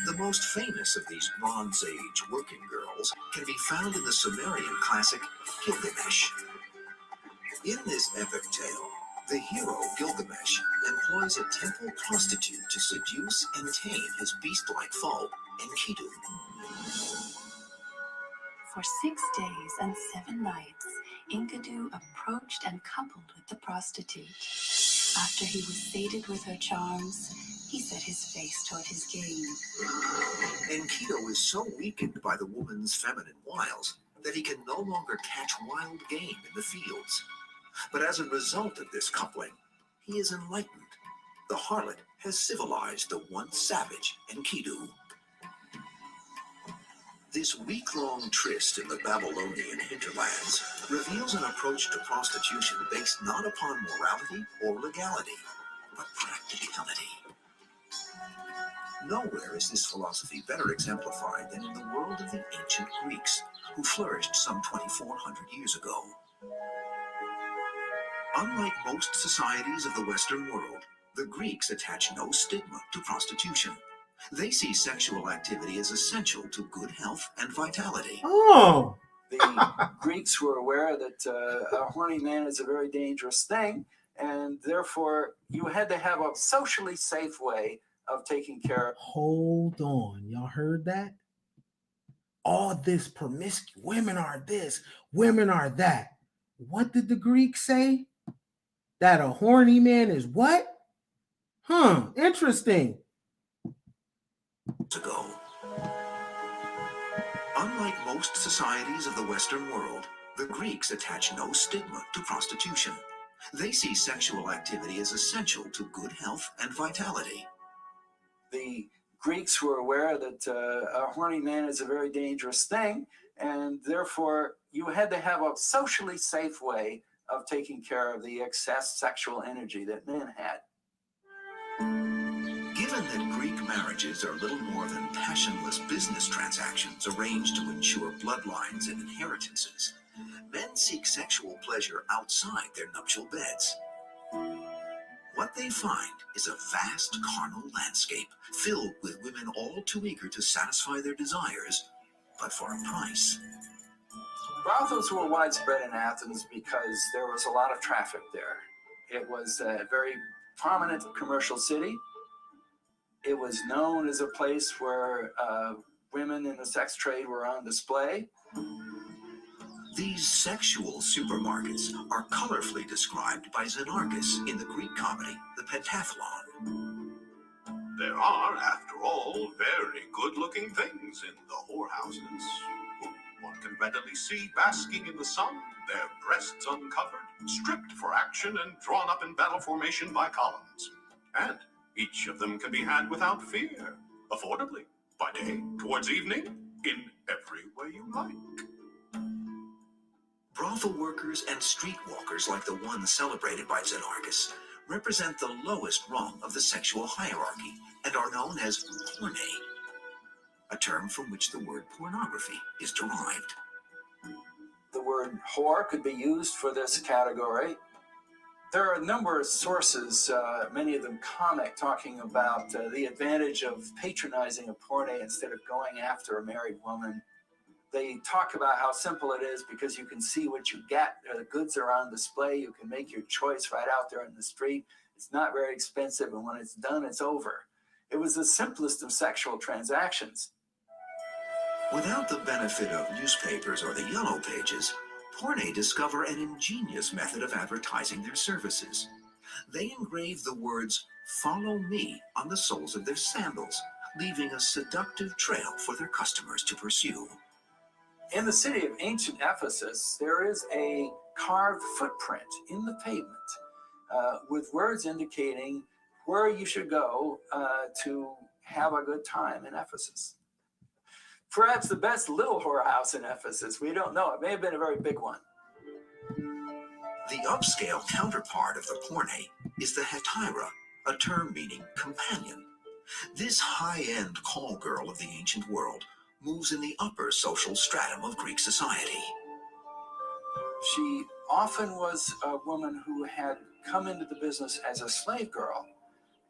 The most famous of these Bronze Age working girls can be found in the Sumerian classic Gilgamesh. In this epic tale, the hero Gilgamesh employs a temple prostitute to seduce and tame his beast-like foe, Enkidu. For 6 days and 7 nights, Enkidu approached and coupled with the prostitute. After he was sated with her charms, he set his face toward his game. Enkidu is so weakened by the woman's feminine wiles that he can no longer catch wild game in the fields. But as a result of this coupling, he is enlightened. The harlot has civilized the once savage Enkidu. This week-long tryst in the Babylonian hinterlands reveals an approach to prostitution based not upon morality or legality, but practicality. Nowhere is this philosophy better exemplified than in the world of the ancient Greeks, who flourished some 2,400 years ago. Unlike most societies of the Western world, the Greeks attach no stigma to prostitution. They see sexual activity as essential to good health and vitality. Oh, The Greeks were aware that a horny man is a very dangerous thing, and therefore you had to have a socially safe way of taking care of. hold on. Y'all heard that? All this promiscuous, women are this, women are that. What did the Greeks say? That a horny man is what? Interesting. Ago. Unlike most societies of the Western world, the Greeks attach no stigma to prostitution. They see sexual activity as essential to good health and vitality. The Greeks were aware that a horny man is a very dangerous thing, and therefore you had to have a socially safe way of taking care of the excess sexual energy that men had. Given that Greek marriages are little more than passionless business transactions arranged to ensure bloodlines and inheritances, men seek sexual pleasure outside their nuptial beds. What they find is a vast carnal landscape filled with women all too eager to satisfy their desires, but for a price. Brothels were widespread in Athens because there was a lot of traffic there. It was a very prominent commercial city. It was known as a place where women in the sex trade were on display. These sexual supermarkets are colorfully described by Xenarchus in the Greek comedy, The Pentathlon. There are, after all, very good-looking things in the whorehouses. One can readily see basking in the sun, their breasts uncovered, stripped for action and drawn up in battle formation by columns. And each of them can be had without fear, affordably, by day, towards evening, in every way you like. Brothel workers and streetwalkers like the one celebrated by Xenarchus represent the lowest rung of the sexual hierarchy and are known as porne, a term from which the word pornography is derived. The word whore could be used for this category. There are a number of sources, many of them comic, talking about the advantage of patronizing a porne instead of going after a married woman. They talk about how simple it is because you can see what you get. The goods are on display. You can make your choice right out there in the street. It's not very expensive, and when it's done, it's over. It was the simplest of sexual transactions. Without the benefit of newspapers or the yellow pages, Porne discover an ingenious method of advertising their services. They engrave the words, "Follow me," on the soles of their sandals, leaving a seductive trail for their customers to pursue. In the city of ancient Ephesus, there is a carved footprint in the pavement with words indicating where you should go to have a good time in Ephesus. Perhaps the best little whorehouse in Ephesus. We don't know. It may have been a very big one. The upscale counterpart of the Porne is the hetaira, a term meaning companion. This high-end call girl of the ancient world moves in the upper social stratum of Greek society. She often was a woman who had come into the business as a slave girl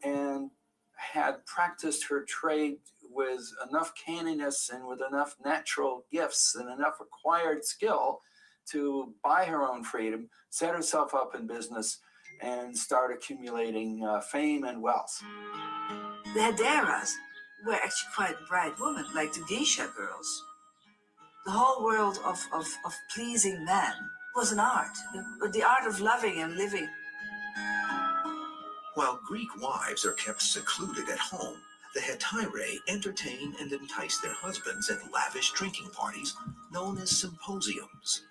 and had practiced her trade with enough canniness and with enough natural gifts and enough acquired skill to buy her own freedom, set herself up in business, and start accumulating fame and wealth. The hetairas were actually quite bright women, like the geisha girls. The whole world of pleasing men was an art, the art of loving and living. While Greek wives are kept secluded at home, the hetairae entertain and entice their husbands at lavish drinking parties known as symposiums.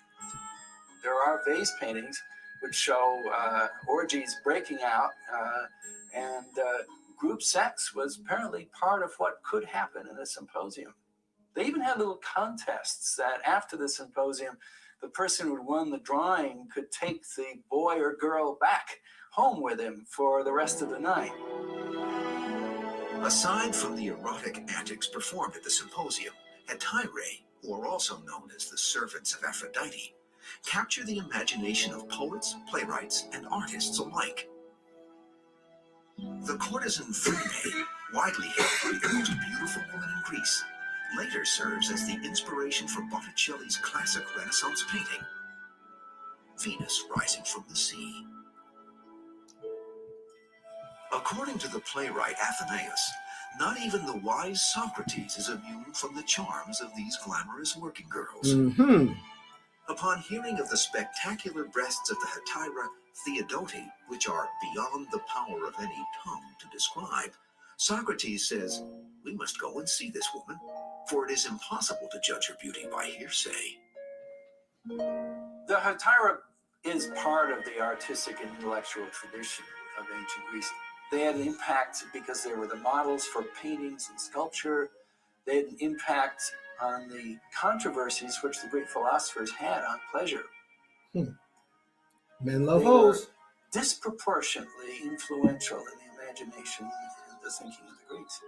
There are vase paintings which show orgies breaking out, and group sex was apparently part of what could happen in a symposium. They even had little contests that after the symposium, the person who won the drawing could take the boy or girl back home with him for the rest of the night. Aside from the erotic antics performed at the symposium, hetairae, who are also known as the servants of Aphrodite, capture the imagination of poets, playwrights, and artists alike. The courtesan Phryne, widely held to be the most beautiful woman in Greece, later serves as the inspiration for Botticelli's classic Renaissance painting, Venus Rising from the Sea. According to the playwright Athenaeus, not even the wise Socrates is immune from the charms of these glamorous working girls. Upon hearing of the spectacular breasts of the hetaira Theodote, which are beyond the power of any tongue to describe, Socrates says, "We must go and see this woman, for it is impossible to judge her beauty by hearsay." The hetaira is part of the artistic and intellectual tradition of ancient Greece. They had an impact because they were the models for paintings and sculpture. They had an impact on the controversies which the Greek philosophers had on pleasure. Men love They hoes. were disproportionately influential in the imagination and the thinking of the Greeks.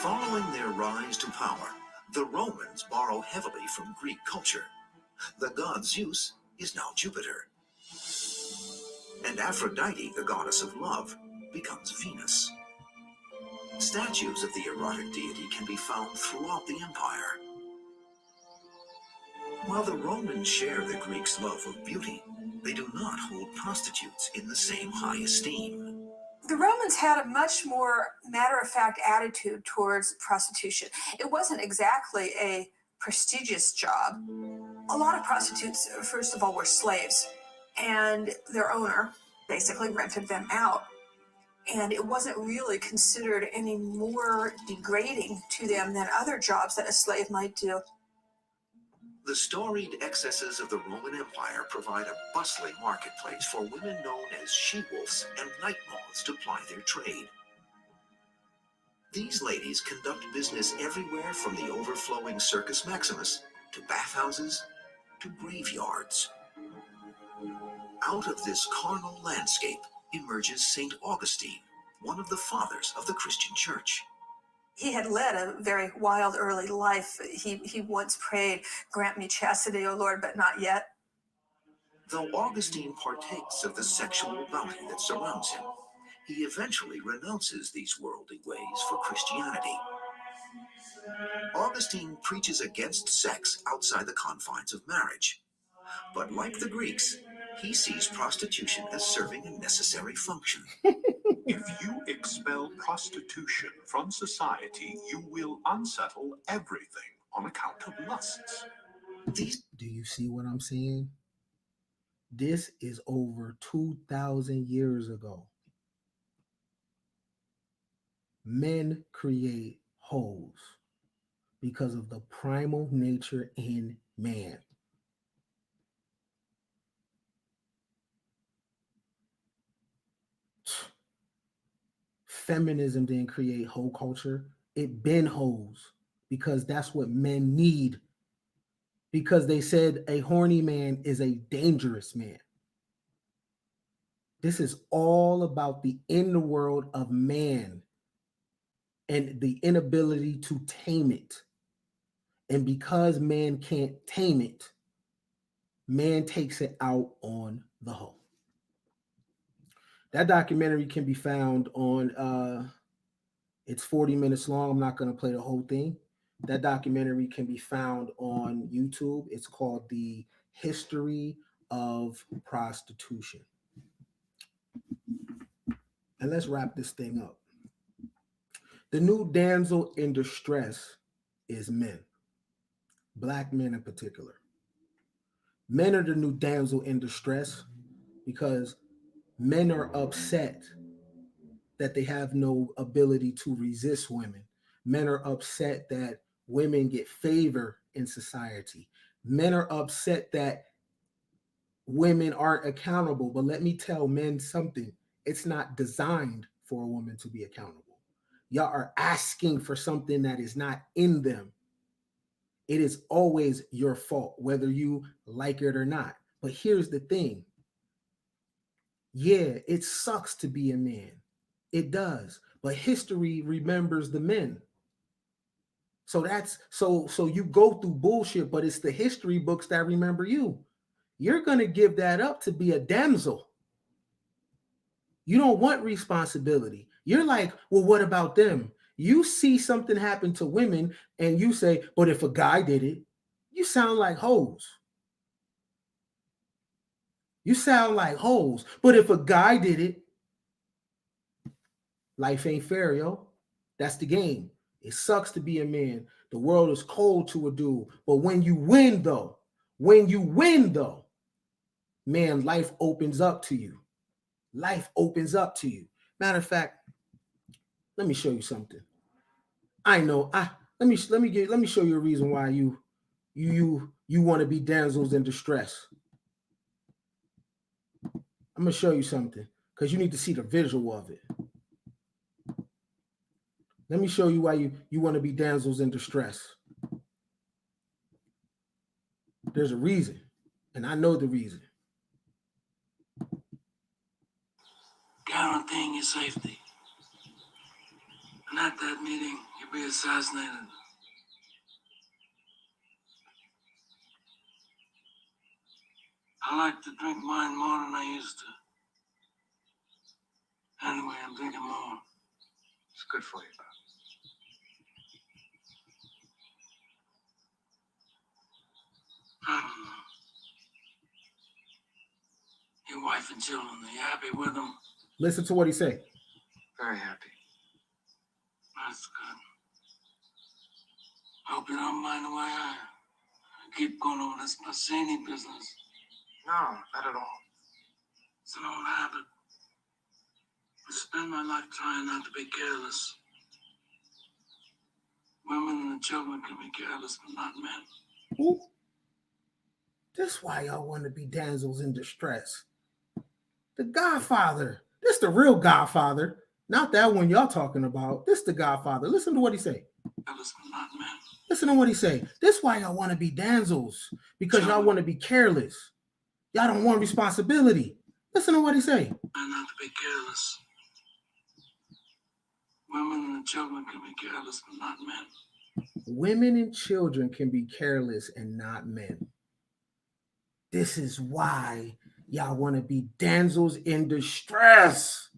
Following their rise to power, the Romans borrow heavily from Greek culture. The god Zeus is now Jupiter. And Aphrodite, the goddess of love, becomes Venus. Statues of the erotic deity can be found throughout the empire. While the Romans share the Greeks' love of beauty, they do not hold prostitutes in the same high esteem. The Romans had a much more matter-of-fact attitude towards prostitution. It wasn't exactly a prestigious job. A lot of prostitutes, first of all, were slaves, and their owner basically rented them out. And it wasn't really considered any more degrading to them than other jobs that a slave might do. The storied excesses of the Roman Empire provide a bustling marketplace for women known as she-wolves and night moths to ply their trade. These ladies conduct business everywhere from the overflowing Circus Maximus to bathhouses to graveyards. Out of this carnal landscape emerges St. Augustine, one of the fathers of the Christian Church. He had led a very wild early life. He once prayed, "Grant me chastity, O Lord, but not yet." Though Augustine partakes of the sexual bounty that surrounds him, he eventually renounces these worldly ways for Christianity. Augustine preaches against sex outside the confines of marriage. But like the Greeks, He sees prostitution as serving a necessary function. If you expel prostitution from society, you will unsettle everything on account of lusts. Do you see what I'm saying? This is over 2,000 years ago. Men create hoes because of the primal nature in man. Feminism didn't create hoe culture. It been hoes because that's what men need. Because they said a horny man is a dangerous man. This is all about the inner world of man and the inability to tame it. And because man can't tame it, man takes it out on the hoe. That documentary can be found on, it's 40 minutes long. I'm not going to play the whole thing. That documentary can be found on YouTube. It's called The History of Prostitution. And let's wrap this thing up. The new damsel in distress is men, Black men in particular. Men are the new damsel in distress because men are upset that they have no ability to resist women. Men are upset that women get favor in society. Men are upset that women aren't accountable. But let me tell men something. It's not designed for a woman to be accountable. Y'all are asking for something that is not in them. It is always your fault, whether you like it or not. But here's the thing. Yeah, it sucks to be a man. It does. But history remembers the men. So that's so you go through bullshit, but it's the history books that remember you. You're going to give that up to be a damsel. You don't want responsibility. You're like, well, what about them? You see something happen to women and you say, but if a guy did it, you sound like hoes. You sound like hoes. But if a guy did it, life ain't fair, yo. That's the game. It sucks to be a man. The world is cold to a dude. But when you win, though, man, life opens up to you. Life opens up to you. Matter of fact, let me show you something. I know. Let me show you a reason why you want to be damsels in distress. I'm gonna show you something because you need to see the visual of it. Let me show you why you want to be damsels in distress. There's a reason, and I know the reason. Guaranteeing your safety. And at that meeting, you'll be assassinated. I like to drink mine more than I used to. Anyway, I'm drinking more. It's good for you, Bob. I don't know. Your wife and children, are you happy with them? Listen to what he say. Very happy. That's good. I hope you don't mind the way I keep going over this Bassini business. No, not at all. It's an old habit. I spend my life trying not to be careless. Women and children can be careless, but not men. Ooh. This why y'all want to be damsels in distress. The Godfather. This the real Godfather. Not that one y'all talking about. This the Godfather. Listen to what he say. Careless, but not men. Listen to what he say. This why y'all want to be damsels. Because y'all want to be careless. Y'all don't want responsibility. Listen to what he say. Try not to be careless. Women and children can be careless, but not men. Women and children can be careless and not men. This is why y'all want to be damsels in distress.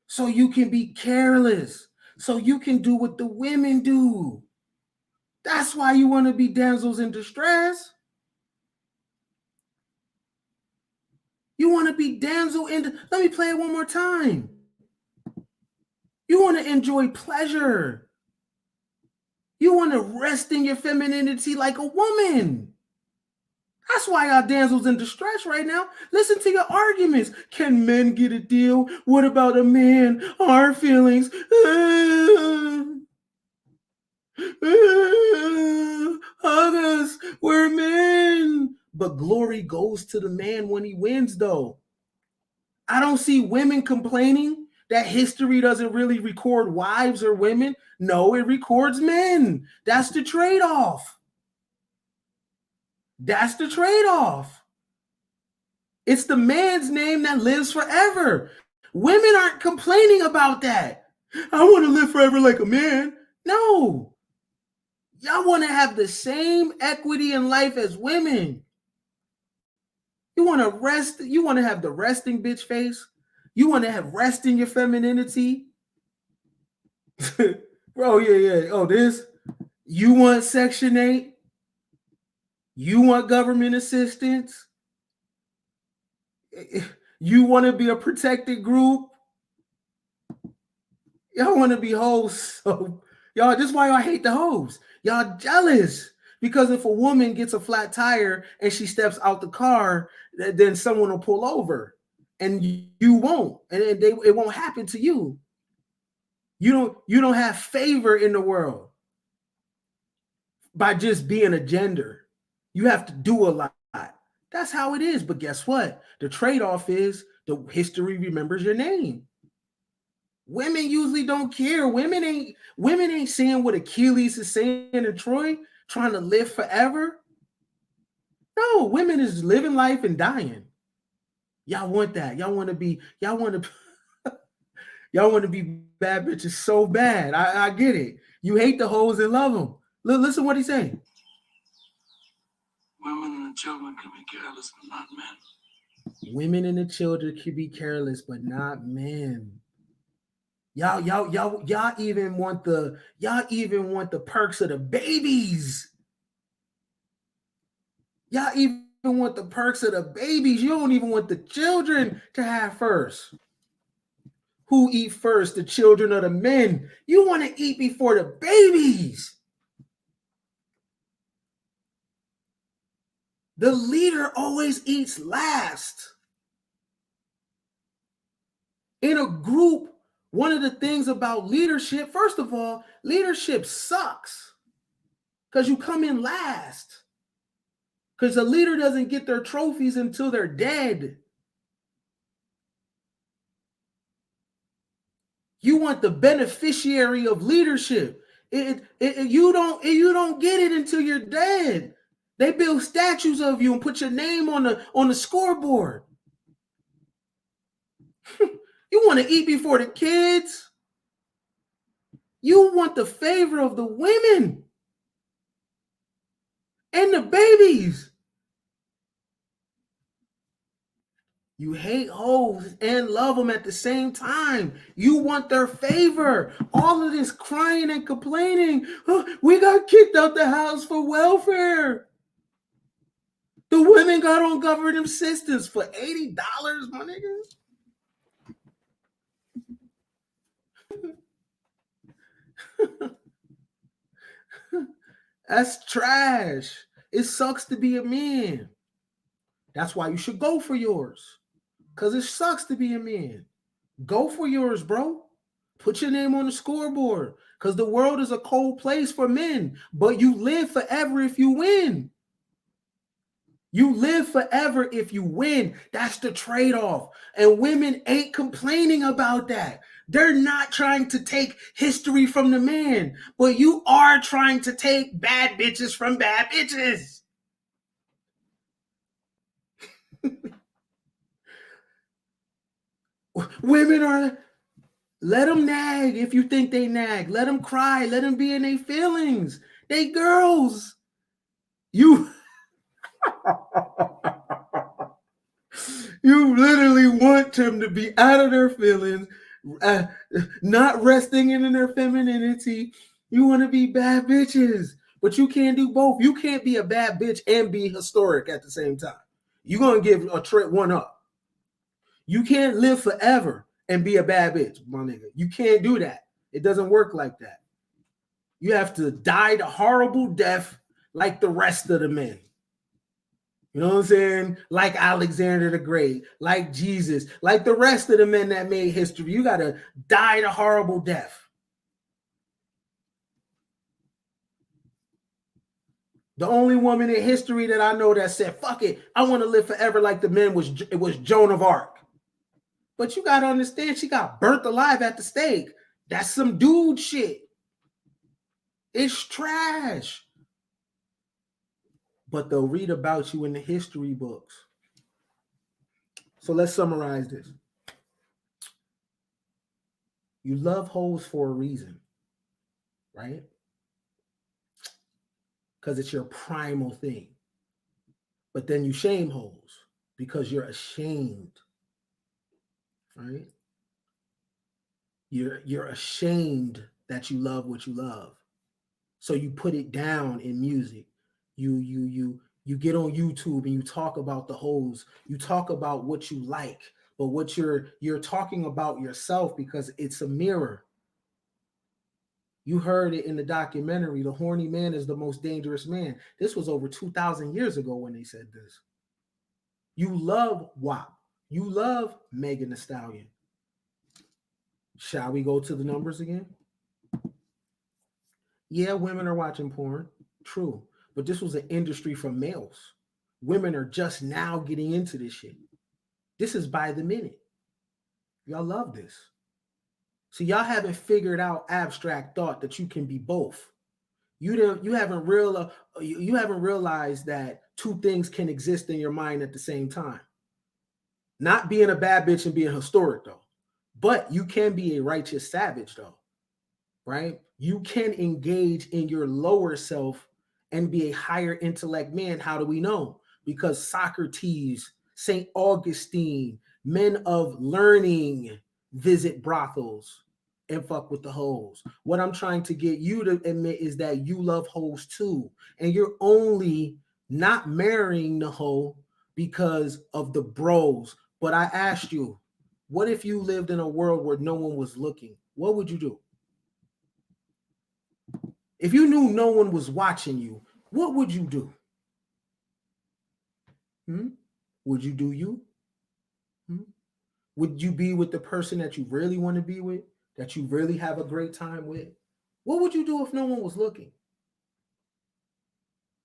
So you can be careless. So you can do what the women do. That's why you want to be damsels in distress. You want to be damsel in. Let me play it one more time. You want to enjoy pleasure. You want to rest in your femininity like a woman. That's why y'all damsels in distress right now. Listen to your arguments. Can men get a deal? What about a man? Our feelings. Us, we're men. But glory goes to the man when he wins, though. I don't see women complaining that history doesn't really record wives or women. No, it records men. That's the trade-off. That's the trade-off. It's the man's name that lives forever. Women aren't complaining about that. I want to live forever like a man. No. Y'all want to have the same equity in life as women. You want to rest. You want to have the resting bitch face. You want to have rest in your femininity. Bro, yeah. Oh, this. You want Section 8? You want government assistance? You want to be a protected group? Y'all want to be hoes. So y'all, this is why y'all hate the hoes. Y'all jealous. Because if a woman gets a flat tire and she steps out the car, then someone will pull over. And you won't. And it won't happen to you. You don't have favor in the world by just being a gender. You have to do a lot. That's how it is. But guess what? The trade-off is the history remembers your name. Women usually don't care. Women ain't saying what Achilles is saying in Troy, trying to live forever. No, women is living life and dying. Y'all want that. Y'all want to be bad bitches so bad. I get it. You hate the hoes and love them. Listen what he's saying. Women and children can be careless, but not men. Women and the children can be careless, but not men. Y'all even want the perks of the babies. Y'all even want the perks of the babies. You don't even want the children to have first. Who eat first, the children or the men? You want to eat before the babies. The leader always eats last. In a group, one of the things about leadership, first of all, leadership sucks because you come in last. Because the leader doesn't get their trophies until they're dead. You want the beneficiary of leadership. You don't get it until you're dead. They build statues of you and put your name on the scoreboard. You want to eat before the kids. You want the favor of the women and the babies. You hate hoes and love them at the same time. You want their favor. All of this crying and complaining. Oh, we got kicked out the house for welfare. The women got on government assistance for $80, my niggas. That's trash. It sucks to be a man. That's why you should go for yours. Because it sucks to be a man. Go for yours, bro. Put your name on the scoreboard. Because the world is a cold place for men. But you live forever if you win. You live forever if you win. That's the trade-off. And women ain't complaining about that. They're not trying to take history from the man. But you are trying to take bad bitches from bad bitches. Women are, let them nag if you think they nag. Let them cry. Let them be in their feelings. They girls. You literally want them to be out of their feelings, not resting in their femininity. You want to be bad bitches, but you can't do both. You can't be a bad bitch and be historic at the same time. You're going to give a trip one up. You can't live forever and be a bad bitch, my nigga. You can't do that. It doesn't work like that. You have to die the horrible death like the rest of the men. You know what I'm saying? Like Alexander the Great, like Jesus, like the rest of the men that made history. You got to die the horrible death. The only woman in history that I know that said, fuck it, I want to live forever like the men was Joan of Arc. But you got to understand, she got burnt alive at the stake. That's some dude shit. It's trash. But they'll read about you in the history books. So let's summarize this. You love hoes for a reason, right? Because it's your primal thing. But then you shame hoes because you're ashamed, right? You're ashamed that you love what you love. So you put it down in music. You get on YouTube and you talk about the hoes. You talk about what you like, but what you're talking about yourself because it's a mirror. You heard it in the documentary, The Horny Man is the Most Dangerous Man. This was over 2,000 years ago when they said this. You love WAP. You love Megan Thee Stallion. Shall we go to the numbers again? Yeah, women are watching porn. True. But this was an industry for males. Women are just now getting into this shit. This is by the minute. Y'all love this. So y'all haven't figured out abstract thought that you can be both. You haven't realized that two things can exist in your mind at the same time. Not being a bad bitch and being historic though, but you can be a righteous savage though, right? You can engage in your lower self and be a higher intellect man. How do we know? Because Socrates, St. Augustine, men of learning visit brothels and fuck with the hoes. What I'm trying to get you to admit is that you love hoes too. And you're only not marrying the hoe because of the bros. But I asked you, what if you lived in a world where no one was looking? What would you do? If you knew no one was watching you, what would you do? Would you do you? Would you be with the person that you really want to be with, that you really have a great time with? What would you do if no one was looking?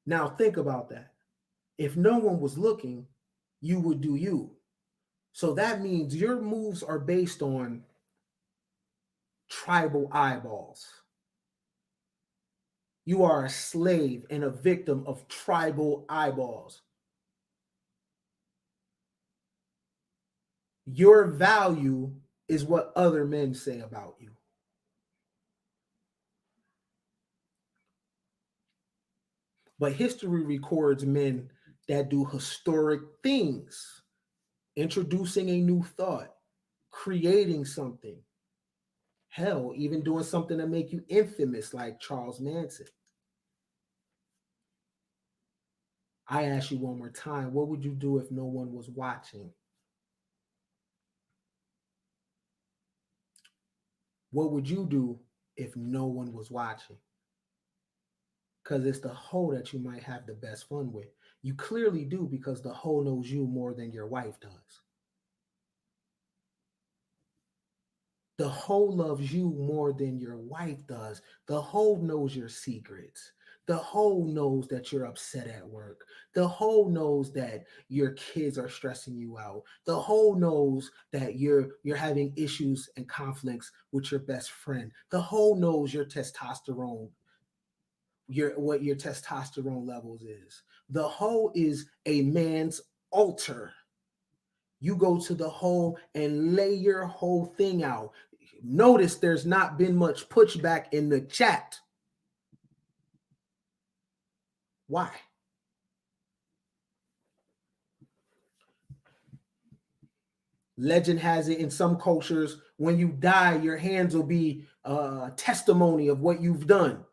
Now think about that. If no one was looking, you would do you. So that means your moves are based on tribal eyeballs. You are a slave and a victim of tribal eyeballs. Your value is what other men say about you. But history records men that do historic things, introducing a new thought, creating something. Hell, even doing something to make you infamous like Charles Manson. I ask you one more time, what would you do if no one was watching? What would you do if no one was watching? Because it's the hoe that you might have the best fun with. You clearly do because the hoe knows you more than your wife does. The hoe loves you more than your wife does. The hoe knows your secrets. The hoe knows that you're upset at work. The hoe knows that your kids are stressing you out. The hoe knows that you're having issues and conflicts with your best friend. The hoe knows your testosterone, what your testosterone levels is. The hoe is a man's altar. You go to the hoe and lay your whole thing out. Notice there's not been much pushback in the chat. Why? Legend has it in some cultures, when you die, your hands will be a testimony of what you've done.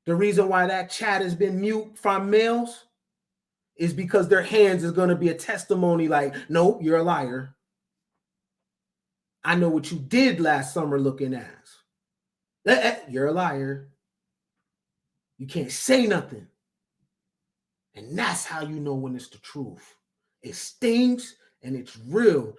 The reason why that chat has been mute from males is because their hands is going to be a testimony like, nope, you're a liar. I know what you did last summer looking ass. You're a liar. You can't say nothing. And that's how you know when it's the truth. It stings and it's real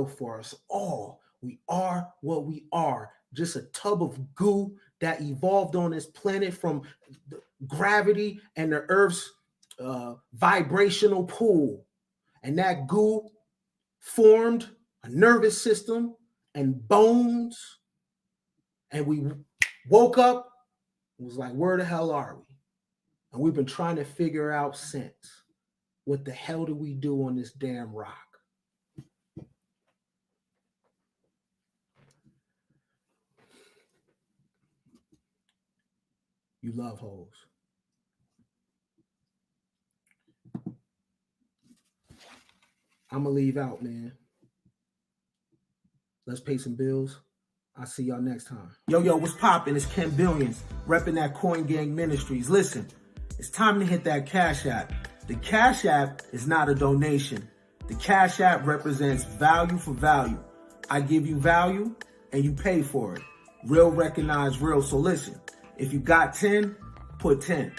for us all. We are what we are, just a tub of goo that evolved on this planet from the gravity and the Earth's vibrational pull. And that goo formed a nervous system and bones. And we woke up, it was like, where the hell are we? And we've been trying to figure out since, what the hell do we do on this damn rock? You love hoes. I'm gonna leave out, man. Let's pay some bills. I'll see y'all next time. Yo, what's poppin'? It's Ken Billions, repping that Coin Gang Ministries. Listen, it's time to hit that Cash App. The Cash App is not a donation. The Cash App represents value for value. I give you value and you pay for it. Real recognize real. So listen, if you got 10, put 10.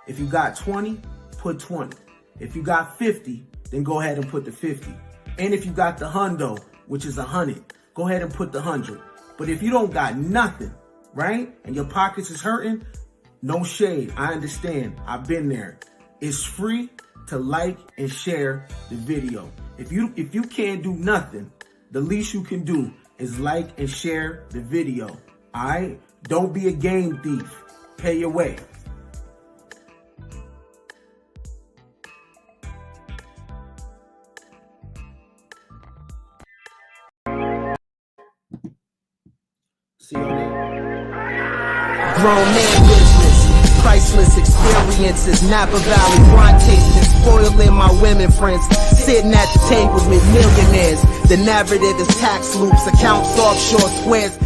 If you got 20, put 20. If you got 50, then go ahead and put the 50. And if you got the hundo, which is 100, go ahead and put the 100. But if you don't got nothing, right, and your pockets is hurting, no shade. I understand. I've been there. It's free to like and share the video. If you can't do nothing, the least you can do is like and share the video. All right? Don't be a game thief. Pay your way. See you later. Grown man business, priceless experiences, Napa Valley wine tasting, spoiling my women friends, sitting at the table with millionaires. The narrative is tax loops, accounts offshore squares.